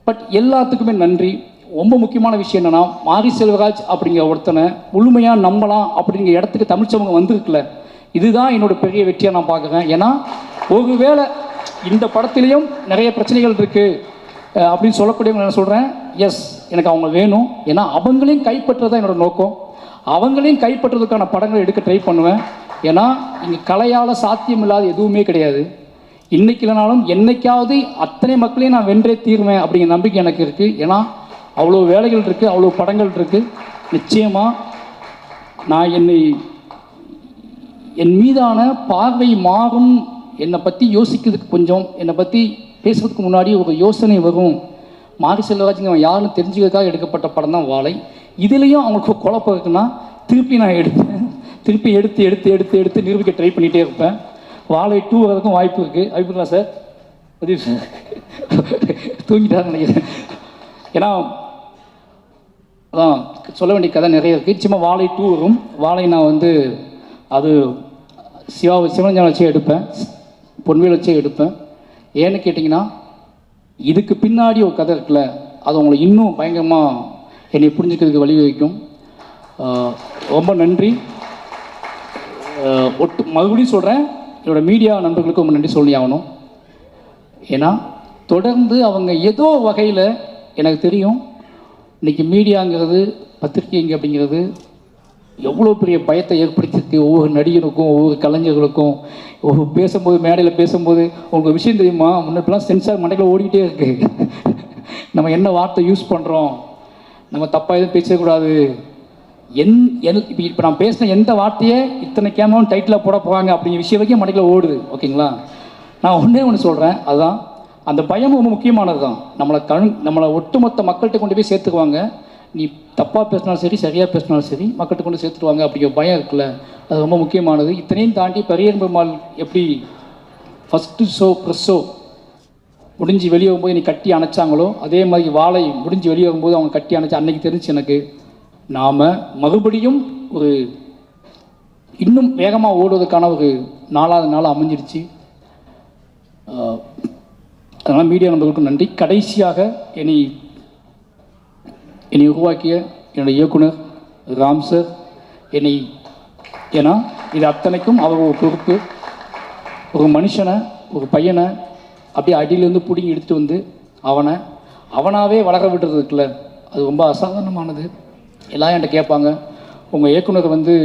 பட் எல்லாத்துக்குமே நன்றி. ரொம்ப முக்கியமான விஷயம் என்னென்னா, மாரி செல்வராஜ் அப்படிங்கிற ஒருத்தனை முழுமையாக நம்பலாம் அப்படிங்கிற இடத்துக்கு தமிழ் சமூகம் வந்திருக்குல்ல, இதுதான் என்னோட பெரிய வெற்றியாக நான் பார்க்குறேன். ஏன்னா ஒருவேளை இந்த படத்துலேயும் நிறைய பிரச்சனைகள் இருக்குது அப்படின்னு சொல்லக்கூடியவங்க நான் சொல்கிறேன், எஸ் எனக்கு அவங்க வேணும். ஏன்னா அவங்களையும் கைப்பற்றுறதான் என்னோடய நோக்கம். அவங்களையும் கைப்பற்றுறதுக்கான படங்களை எடுக்க ட்ரை பண்ணுவேன். ஏன்னா இங்கே கலையால் சாத்தியம் இல்லாத எதுவுமே கிடையாது. இன்றைக்கி இல்லைனாலும் என்னைக்காவது அத்தனை மக்களையும் நான் வென்றே தீர்வேன் அப்படிங்கிற நம்பிக்கை எனக்கு இருக்குது. ஏன்னா அவ்வளோ வேலைகள் இருக்குது, அவ்வளோ படங்கள் இருக்குது. நிச்சயமாக நான் என் மீதான பார்வை மாறும். என்னை பற்றி யோசிக்கிறதுக்கு கொஞ்சம், என்னை பற்றி பேசுறதுக்கு முன்னாடி ஒரு யோசனை வரும். மாரி செல்வராஜுங்க அவன் யாருன்னு தெரிஞ்சுக்கிறதுக்காக எடுக்கப்பட்ட படம் தான் வாழை. இதுலேயும் அவங்களுக்கு குழப்பம் இருக்குன்னா திருப்பி நான் எடுப்பேன். திருப்பி எடுத்து நிரூபிக்க ட்ரை பண்ணிகிட்டே இருப்பேன். வாழை 2 வரதுக்கும் வாய்ப்பு இருக்குது. வாய்ப்புங்களா சார்? பதிவு சார் தூங்கிட்டாருன்னு நினைக்கிறேன். ஏன்னா அதான் சொல்ல வேண்டிய கதை நிறைய இருக்குது. சும்மா வாழை 2 வரும். வாழை நான் வந்து அது சிவனஞ்சான வச்சே எடுப்பேன், பொன்வேல் வச்சே எடுப்பேன். ஏன்னு கேட்டிங்கன்னா, இதுக்கு பின்னாடி ஒரு கதை இருக்குல்ல, அது உங்களை இன்னும் பயங்கரமாக என்னை புரிஞ்சுக்கிறதுக்கு வழிவகுக்கும். ரொம்ப நன்றி. மறுபடியும் சொல்கிறேன், என்னோடய மீடியா நண்பர்களுக்கு ரொம்ப நன்றி சொல்லி ஆகணும். ஏன்னா தொடர்ந்து அவங்க ஏதோ வகையில், எனக்கு தெரியும் இன்றைக்கி மீடியாங்கிறது, பத்திரிகைங்க அப்படிங்கிறது எவ்வளோ பெரிய பயத்தை ஏற்படுத்தியிருக்கு ஒவ்வொரு நடிகனுக்கும், ஒவ்வொரு கலைஞர்களுக்கும். பேசும்போது, மேடையில் பேசும்போது உங்களுக்கு விஷயம் தெரியுமா, முன்னெல்லாம் சென்சார் மண்டையில் ஓடிக்கிட்டே இருக்குது. நம்ம என்ன வார்த்தை யூஸ் பண்ணுறோம், நம்ம தப்பாக எதுவும் பேசக்கூடாது. இப்போ நான் பேசின எந்த வார்த்தையை இத்தனை கேமராவும் டைட்டிலாக போட போகிறாங்க அப்படிங்கிற விஷயம் வரைக்கும் மண்டையில் ஓடுது. ஓகேங்களா? நான் ஒன்று சொல்கிறேன், அதுதான் அந்த பயம் ரொம்ப முக்கியமானது தான். நம்மளை ஒட்டுமொத்த மக்கள்கிட்ட கொண்டு போய் சேர்த்துக்குவாங்க. நீ தப்பாக பேசினாலும் சரி சரியாக பேசினாலும் சரி மக்கள்கிட்ட கொண்டு சேர்த்துருவாங்க அப்படிங்கிற பயம் இருக்குல்ல, அது ரொம்ப முக்கியமானது. இத்தனையும் தாண்டி பெரியன் பெருமாள் எப்படி ஃபஸ்ட்டு ப்ரெஸ் ஷோ முடிஞ்சு வெளியே வரும்போது நீ கட்டி அணைச்சாங்களோ, அதே மாதிரி வாழை முடிஞ்சு வெளியே வரும்போது அவங்க கட்டி அணைச்சி அன்றைக்கி தெரிஞ்சு எனக்கு நாம் மறுபடியும் ஒரு இன்னும் வேகமாக ஓடுவதற்கான ஒரு 4வது நாள் அமைஞ்சிருச்சு. அதனால் மீடியா நண்பர்களுக்கும் நன்றி. கடைசியாக என்னை உருவாக்கிய என்னுடைய இயக்குனர் ராம் சார், ஏன்னா இது அத்தனைக்கும் அவர் ஒரு பொறுப்பு. ஒரு மனுஷனை, ஒரு பையனை அப்படியே அடியிலேருந்து பிடிங்கி எடுத்துகிட்டு வந்து அவனாவே வளர விடுறதுக்குள்ள அது ரொம்ப அசாதாரணமானது. எல்லாம் என்கிட்ட கேட்பாங்க, உங்கள் இயக்குனர் வந்து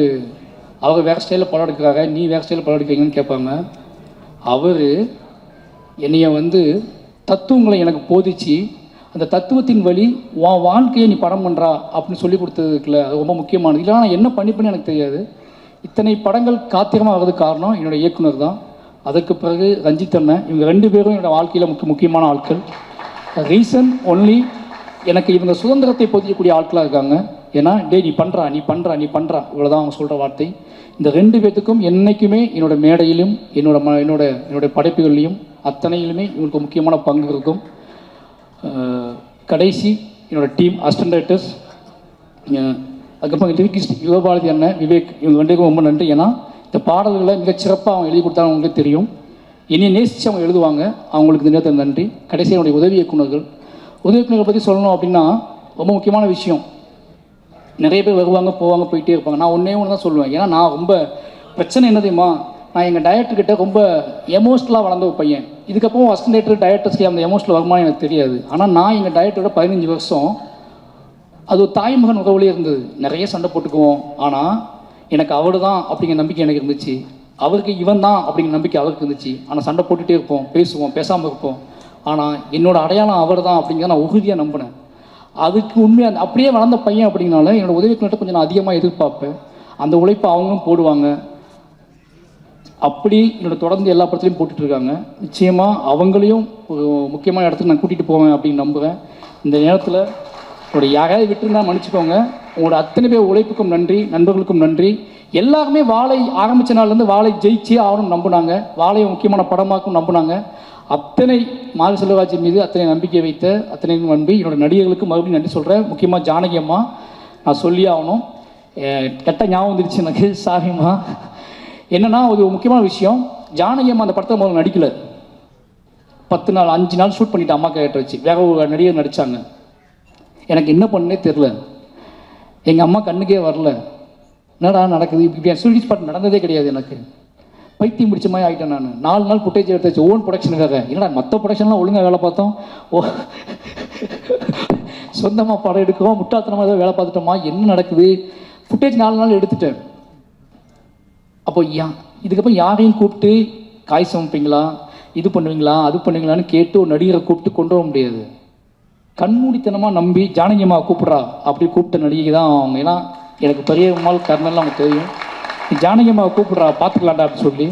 அவர் வேறு ஸ்டைலில் படம் எடுக்கிறாங்க, நீ வேறு ஸ்டைலில் படம் எடுக்கிறீங்கன்னு கேட்பாங்க. அவர் என்னைய வந்து தத்துவங்களை எனக்கு போதிச்சு அந்த தத்துவத்தின் வழி உன் வாழ்க்கையை நீ படம் பண்ணுறா அப்படின்னு சொல்லி கொடுத்ததுக்குள்ள அது ரொம்ப முக்கியமானது. இல்லைனா நான் என்ன பண்ணிப்பேன்னு எனக்கு தெரியாது. இத்தனை படங்கள் காத்திரமாக ஆகிறதுக்கு காரணம் என்னோடய இயக்குனர் தான். அதற்கு பிறகு ரஞ்சித் அண்ணன், இவங்க 2 பேரும் என்னோடய வாழ்க்கையில் முக்கியமான ஆட்கள். ரீசன் ஒன்லி எனக்கு இவங்க சுதந்திரத்தை போதிக்கக்கூடிய ஆட்களாக இருக்காங்க. ஏன்னா நீ பண்ணுறா இவ்வளோதான் அவங்க சொல்கிற வார்த்தை. இந்த 2 பேர்த்துக்கும் என்றைக்குமே என்னோடய மேடையிலும் என்னோட படைப்புகள்லையும் அத்தனையிலுமே இவங்களுக்கு முக்கியமான பங்கு இருக்கும். கடைசி என்னோடய டீம் அசிஸ்டன்ட் டைரக்டர்ஸ், அதுக்கப்புறம் லிரிக்கிஸ்ட் யுவபாரதி அண்ணன், விவேக், இவங்க 2 பேருக்கும் ரொம்ப நன்றி. ஏன்னா இந்த பாடல்களை மிகச்சிறப்பாக அவங்க எழுதி கொடுத்தாங்க, அவங்களுக்கு தெரியும். என்னையை நேசித்து அவங்க எழுதுவாங்க, அவங்களுக்கு இந்த நேரத்தில் நன்றி. கடைசி என்னுடைய உதவி இயக்குநர்கள் பற்றி சொல்லணும் அப்படின்னா ரொம்ப முக்கியமான விஷயம். நிறைய பேர் வருவாங்க போவாங்க போயிட்டே இருப்பாங்க. நான் ஒன்றே ஒன்று தான் சொல்லுவேன். ஏன்னா நான் ரொம்ப பிரச்சனை என்ன தெரியுமா, நான் எங்கள் டைரக்டர்கிட்ட ரொம்ப எமோஷ்னலாக வளர்ந்த ஒரு பையன். இதுக்கப்புறம் அசிஸ்டன்ட் டைரக்டர் டைரக்டர்ஸ்க்கு அந்த எமோஷனல் வருமானம் எனக்கு தெரியாது. ஆனால் நான் எங்கள் டைரக்டரோட 15 வருஷம் அது ஒரு தாய்மகன் உறவுலேயே இருந்தது. நிறைய சண்டை போட்டுக்குவோம். ஆனால் எனக்கு அவரு தான் அப்படிங்கிற நம்பிக்கை எனக்கு இருந்துச்சு, அவருக்கு இவன் தான் அப்படிங்கிற நம்பிக்கை அவருக்கு இருந்துச்சு. ஆனால் சண்டை போட்டுகிட்டே இருப்போம், பேசுவோம், பேசாமல் இருப்போம். ஆனால் என்னோட அடையாளம் அவர் தான் அப்படிங்கிறத நான் உறுதியாக நம்பினேன். அதுக்கு உண்மையாக அப்படியே வளர்ந்த பையன் அப்படிங்கனால என்னோடய உதவிக்கிட்ட கொஞ்சம் நான் அதிகமாக எதிர்பார்ப்பேன். அந்த உழைப்பை அவங்களும் போடுவாங்க. அப்படி என்னோட தொடர்ந்து எல்லா படத்துலையும் போட்டுட்ருக்காங்க. நிச்சயமாக அவங்களையும் ஒரு முக்கியமான இடத்துக்கு நான் கூட்டிகிட்டு போவேன் அப்படின்னு நம்புகிறேன். இந்த நேரத்தில் உங்களோட யாரையாவது விட்டுருந்தா மன்னிச்சுக்கோங்க. உங்களோட அத்தனை பேர் உழைப்புக்கும் நன்றி, நண்பர்களுக்கும் நன்றி. எல்லாருமே வாழை ஆரம்பித்த நாள்லேருந்து வாழை ஜெயிச்சே ஆகணும் நம்பினாங்க, வாழையை முக்கியமான படமாக்கும் நம்பினாங்க. அத்தனை மாரி செல்வராஜ் மீது அத்தனை நம்பிக்கை வைத்த அத்தனை நம்பி என்னோடய நடிகர்களுக்கு மறுபடியும் நன்றி சொல்கிறேன். முக்கியமாக ஜானகி அம்மா நான் சொல்லி ஆகணும். கெட்ட ஞாபகம் வந்துருச்சு எனக்கு, சாரிம்மா. என்னென்னா ஒரு முக்கியமான விஷயம், ஜானகி அம்மா அந்த படத்தை முதல்ல நடிக்கலை. 10 நாள் 5 நாள் ஷூட் பண்ணிவிட்டு அம்மா கேட்ட வச்சு வேற ஒரு நடிகர் நடித்தாங்க. எனக்கு என்ன பண்ணே தெரில, எங்கள் அம்மா கண்ணுக்கே வரல. என்னடா நடக்குது இப்படி ஷூட்டிங் ஸ்பாட் நடந்ததே கிடையாது. எனக்கு பைத்தியம் முடிச்ச மாதிரி ஆகிட்டேன். நான் 4 நாள் ஃபுட்டேஜ் எடுத்தாச்சு ஓன் ப்ரொடக்ஷனுக்காக. என்னடா மற்ற ப்ரொடக்ஷன்லாம் ஒழுங்காக வேலை பார்த்தோம், சொந்தமாக படம் எடுக்கிறோம், முட்டாள்தனமாக ஏதோ வேலை பார்த்துட்டோமா, என்ன நடக்குது? ஃபுட்டேஜ் 4 நாள் எடுத்துட்டேன். அப்போ இதுக்கப்புறம் யாரையும் கூப்பிட்டு காய் சமைப்பீங்களா, இது பண்ணுவீங்களா, அது பண்ணுவீங்களான்னு கேட்டு ஒரு நடிகரை கூப்பிட்டு கொண்டு வர முடியாது. கண்மூடித்தனமாக நம்பி ஜானகி அம்மா கூப்பிட்றா அப்படி கூப்பிட்ட நடிகை தான் அவங்க. ஏன்னா எனக்கு பெரியம்மாள் கர்னல் அவங்க தெரியும். ஜானகி அம்மாவை கூப்பிட்றா பார்த்துக்கலாண்டா அப்படின்னு சொல்லி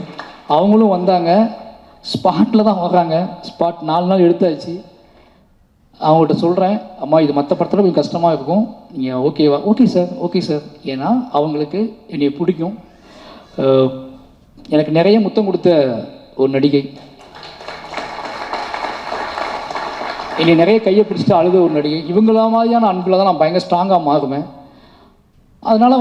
அவங்களும் வந்தாங்க. ஸ்பாட்டில் தான் வர்றாங்க. ஸ்பாட் 4 நாள் எடுத்தாச்சு. அவங்கள்ட்ட சொல்கிறேன், அம்மா இது மற்ற படத்தில் கொஞ்சம் கஷ்டமாக இருக்கும், நீங்கள் ஓகேவா? Okay sir. ஏன்னா அவங்களுக்கு என்னை பிடிக்கும். எனக்கு நிறைய முத்தம் கொடுத்த ஒரு நடிகை, என்னை நிறைய கையை பிடிச்சிட்டு அழுத ஒரு நடிகை. இவங்கள மாதிரியான அன்பில் தான் நான் பயங்கர ஸ்ட்ராங்காக மாறுவேன். அதனால்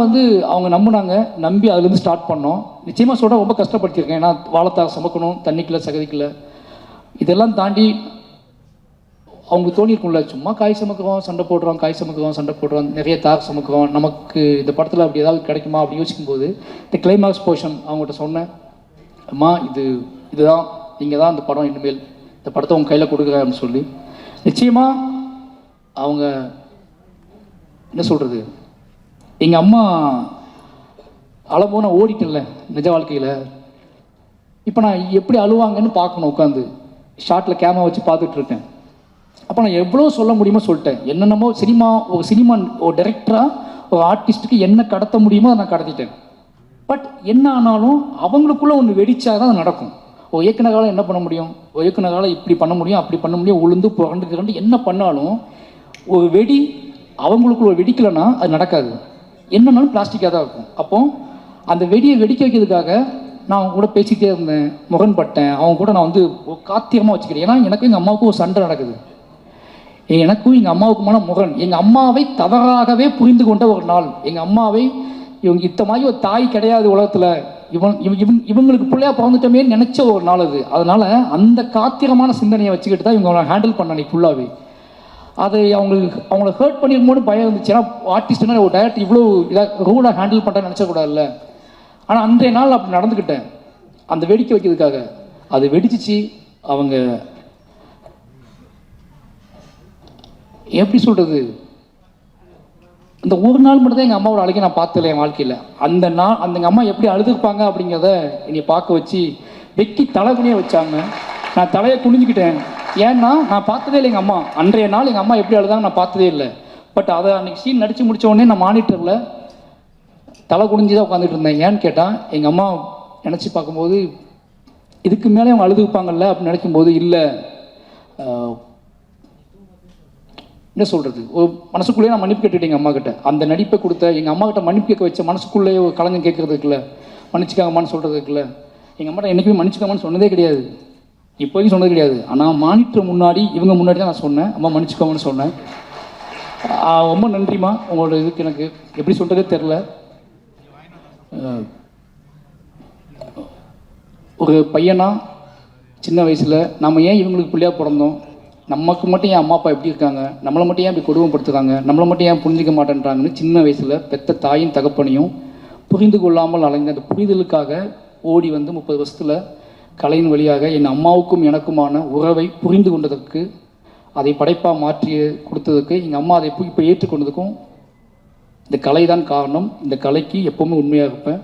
அவங்க நம்பினாங்க, நம்பி அதுலேருந்து ஸ்டார்ட் பண்ணோம். நிச்சயமாக சொல்ல ரொம்ப கஷ்டப்படுத்தியிருக்கேன். ஏன்னா வாழைத்தார் சமைக்கணும், தண்ணிக்குள்ளே சகதிக்குள்ள, இதெல்லாம் தாண்டி அவங்களுக்கு தோணியிருக்கும்ல, சும்மா காய் சமைக்கிறோம் சண்டை போடுறோம், நிறைய தார் சமைக்கிறோம், நமக்கு இந்த படத்தில் அப்படி ஏதாவது கிடைக்குமா அப்படி யோசிக்கும்போது இந்த கிளைமாக்ஸ் போர்ஷன் அவங்கள்ட்ட சொன்னேன், அம்மா இதுதான் நீங்கள் தான் இந்த படம், இனிமேல் இந்த படத்தை உங்கள் கையில் கொடுக்குறேன்னு சொல்லி. நிச்சயமாக அவங்க என்ன சொல்கிறது, எங்கள் அம்மா அழும்போது நான் ஓடிட்டேன்ல நிஜ வாழ்க்கையில். இப்போ நான் எப்படி அழுவாங்கன்னு பார்க்கணும், உட்காந்து ஷார்ட்டில் கேமரா வச்சு பார்த்துட்ருக்கேன். அப்போ நான் எவ்வளோ சொல்ல முடியுமோ சொல்லிட்டேன். என்னென்னமோ சினிமா ஒரு டைரக்டராக ஒரு ஆர்டிஸ்ட்டுக்கு என்ன கடத்த முடியுமோ அதை நான் கடத்திட்டேன். பட் என்ன ஆனாலும் அவங்களுக்குள்ளே ஒன்று வெடிச்சா தான் அது நடக்கும். ஒரு இயக்குனரால் என்ன பண்ண முடியும், ஒரு இயக்குனரால் இப்படி பண்ண முடியும், அப்படி பண்ண முடியும், உளுந்து புரண்டு என்ன பண்ணாலும் ஒரு வெடி அவங்களுக்கு ஒரு வெடிக்கலைன்னா அது நடக்காது. என்னன்னாலும் பிளாஸ்டிக்காக தான் இருக்கும். அப்போ அந்த வெடியை வெடிக்க வைக்கிறதுக்காக நான் அவங்க கூட பேசிக்கிட்டே இருந்தேன், முரண்பட்டேன். அவங்க கூட நான் வந்து காத்தியமாக வச்சுக்கிறேன். ஏன்னா எனக்கும் எங்கள் அம்மாவுக்கும் ஒரு சண்டை நடக்குது. எனக்கும் எங்கள் அம்மாவுக்குமான முரண். எங்கள் அம்மாவை தவறாகவே புரிந்து கொண்ட ஒரு நாள். எங்கள் அம்மாவை இவங்க இத்த மாதிரி ஒரு தாய் கிடையாது உலகத்தில், இவங்களுக்கு பிள்ளையா பிறந்துட்டோமே நினச்ச ஒரு நாள் அது. அதனால் அந்த காத்திரமான சிந்தனையை வச்சுக்கிட்டு தான் இவங்க ஹேண்டில் பண்ண அன்றைக்கி ஃபுல்லாகவே. அது அவங்கள ஹர்ட் பண்ணிருக்கும்போது பயம் இருந்துச்சு. ஏன்னா ஆர்டிஸ்ட்னா ஒரு டைரக்டர் இவ்வளோ இதாக ரூடாக ஹேண்டில் பண்ணுறேன்னு நினச்சக்கூடாதுல்ல. ஆனால் அன்றைய நாள் அப்படி நடந்துக்கிட்டேன் அந்த வெடிக்க வைக்கிறதுக்காக. அது வெடிச்சிச்சு. அவங்க எப்படி சொல்கிறது, அந்த ஒரு நாள் மட்டும் தான் எங்கள் அம்மாவோட அழுகை நான் பார்த்ததில்லை என் வாழ்க்கையில். அந்த நாள் அந்த எங்கள் அம்மா எப்படி அழுதுருப்பாங்க அப்படிங்கிறத என்னை பார்க்க வச்சு வெக்கி தலைகுனியே வச்சாங்க. நான் தலையை குனிஞ்சிக்கிட்டேன். ஏன்னா நான் பார்த்ததே இல்லை எங்கள் அம்மா. அன்றைய நாள் எங்கள் அம்மா எப்படி அழுதாங்க நான் பார்த்ததே இல்லை. பட் அதை அன்றைக்கி சீன் நடித்து முடித்த உடனே நான் மானிட்டரில் தலை குனிஞ்சு தான் உட்காந்துட்டு இருந்தேன். ஏன்னு கேட்டால் எங்கள் அம்மா நினச்சி பார்க்கும்போது இதுக்கு மேலே அவங்க அழுதுப்பாங்கல்ல அப்படின்னு நினைக்கும்போது இல்லை, என்ன சொல்கிறது, ஒரு மனசுக்குள்ளேயே நான் மன்னிப்பு கேட்டுட்டேன் எங்கள் அம்மா கிட்ட. அந்த நடிப்பை கொடுத்த எங்கள் அம்மா கிட்ட மன்னிப்பு கேட்க வச்ச மனசுக்குள்ளேயே ஒரு கலங்கம் கேட்கறதுக்குல, மன்னிச்சுக்காங்கம்மான்னு சொல்கிறதுக்குல எங்கள் அம்மா என்றைக்குமே மன்னிச்சுக்காமன்னு சொன்னதே கிடையாது, இப்போதையும் சொன்னது கிடையாது. ஆனால் மானிட்டர் முன்னாடி இவங்க முன்னாடி தான் நான் சொன்னேன், அம்மா மன்னிச்சுக்கோங்கன்னு சொன்னேன். ரொம்ப நன்றிம்மா. உங்களோட இதுக்கு எனக்கு எப்படி சொல்கிறதே தெரில. ஒரு பையனா சின்ன வயசில் நம்ம ஏன் இவங்களுக்கு பிள்ளையாக பிறந்தோம், நமக்கு மட்டும் ஏன் அம்மா அப்பா எப்படி இருக்காங்க, நம்மளை மட்டும் ஏன் இப்படி கொடுமைப்படுத்துகிறாங்க, நம்மளை மட்டும் ஏன் புரிஞ்சிக்க மாட்டேன்றாங்கன்னு சின்ன வயசில் பெத்த தாயும் தகப்பனையும் புரிந்து கொள்ளாமல் அலைந்த அந்த புரிதலுக்காக ஓடி வந்து 30 வருஷத்தில் கலையின் வழியாக என் அம்மாவுக்கும் எனக்குமான உறவை புரிந்து கொண்டதற்கு, அதை படைப்பாக மாற்றி கொடுத்ததுக்கு, எங்கள் அம்மா அதை இப்போ ஏற்றுக்கொண்டதுக்கும் இந்த கலை தான் காரணம். இந்த கலைக்கு எப்போவுமே உண்மையாக இருப்பேன்.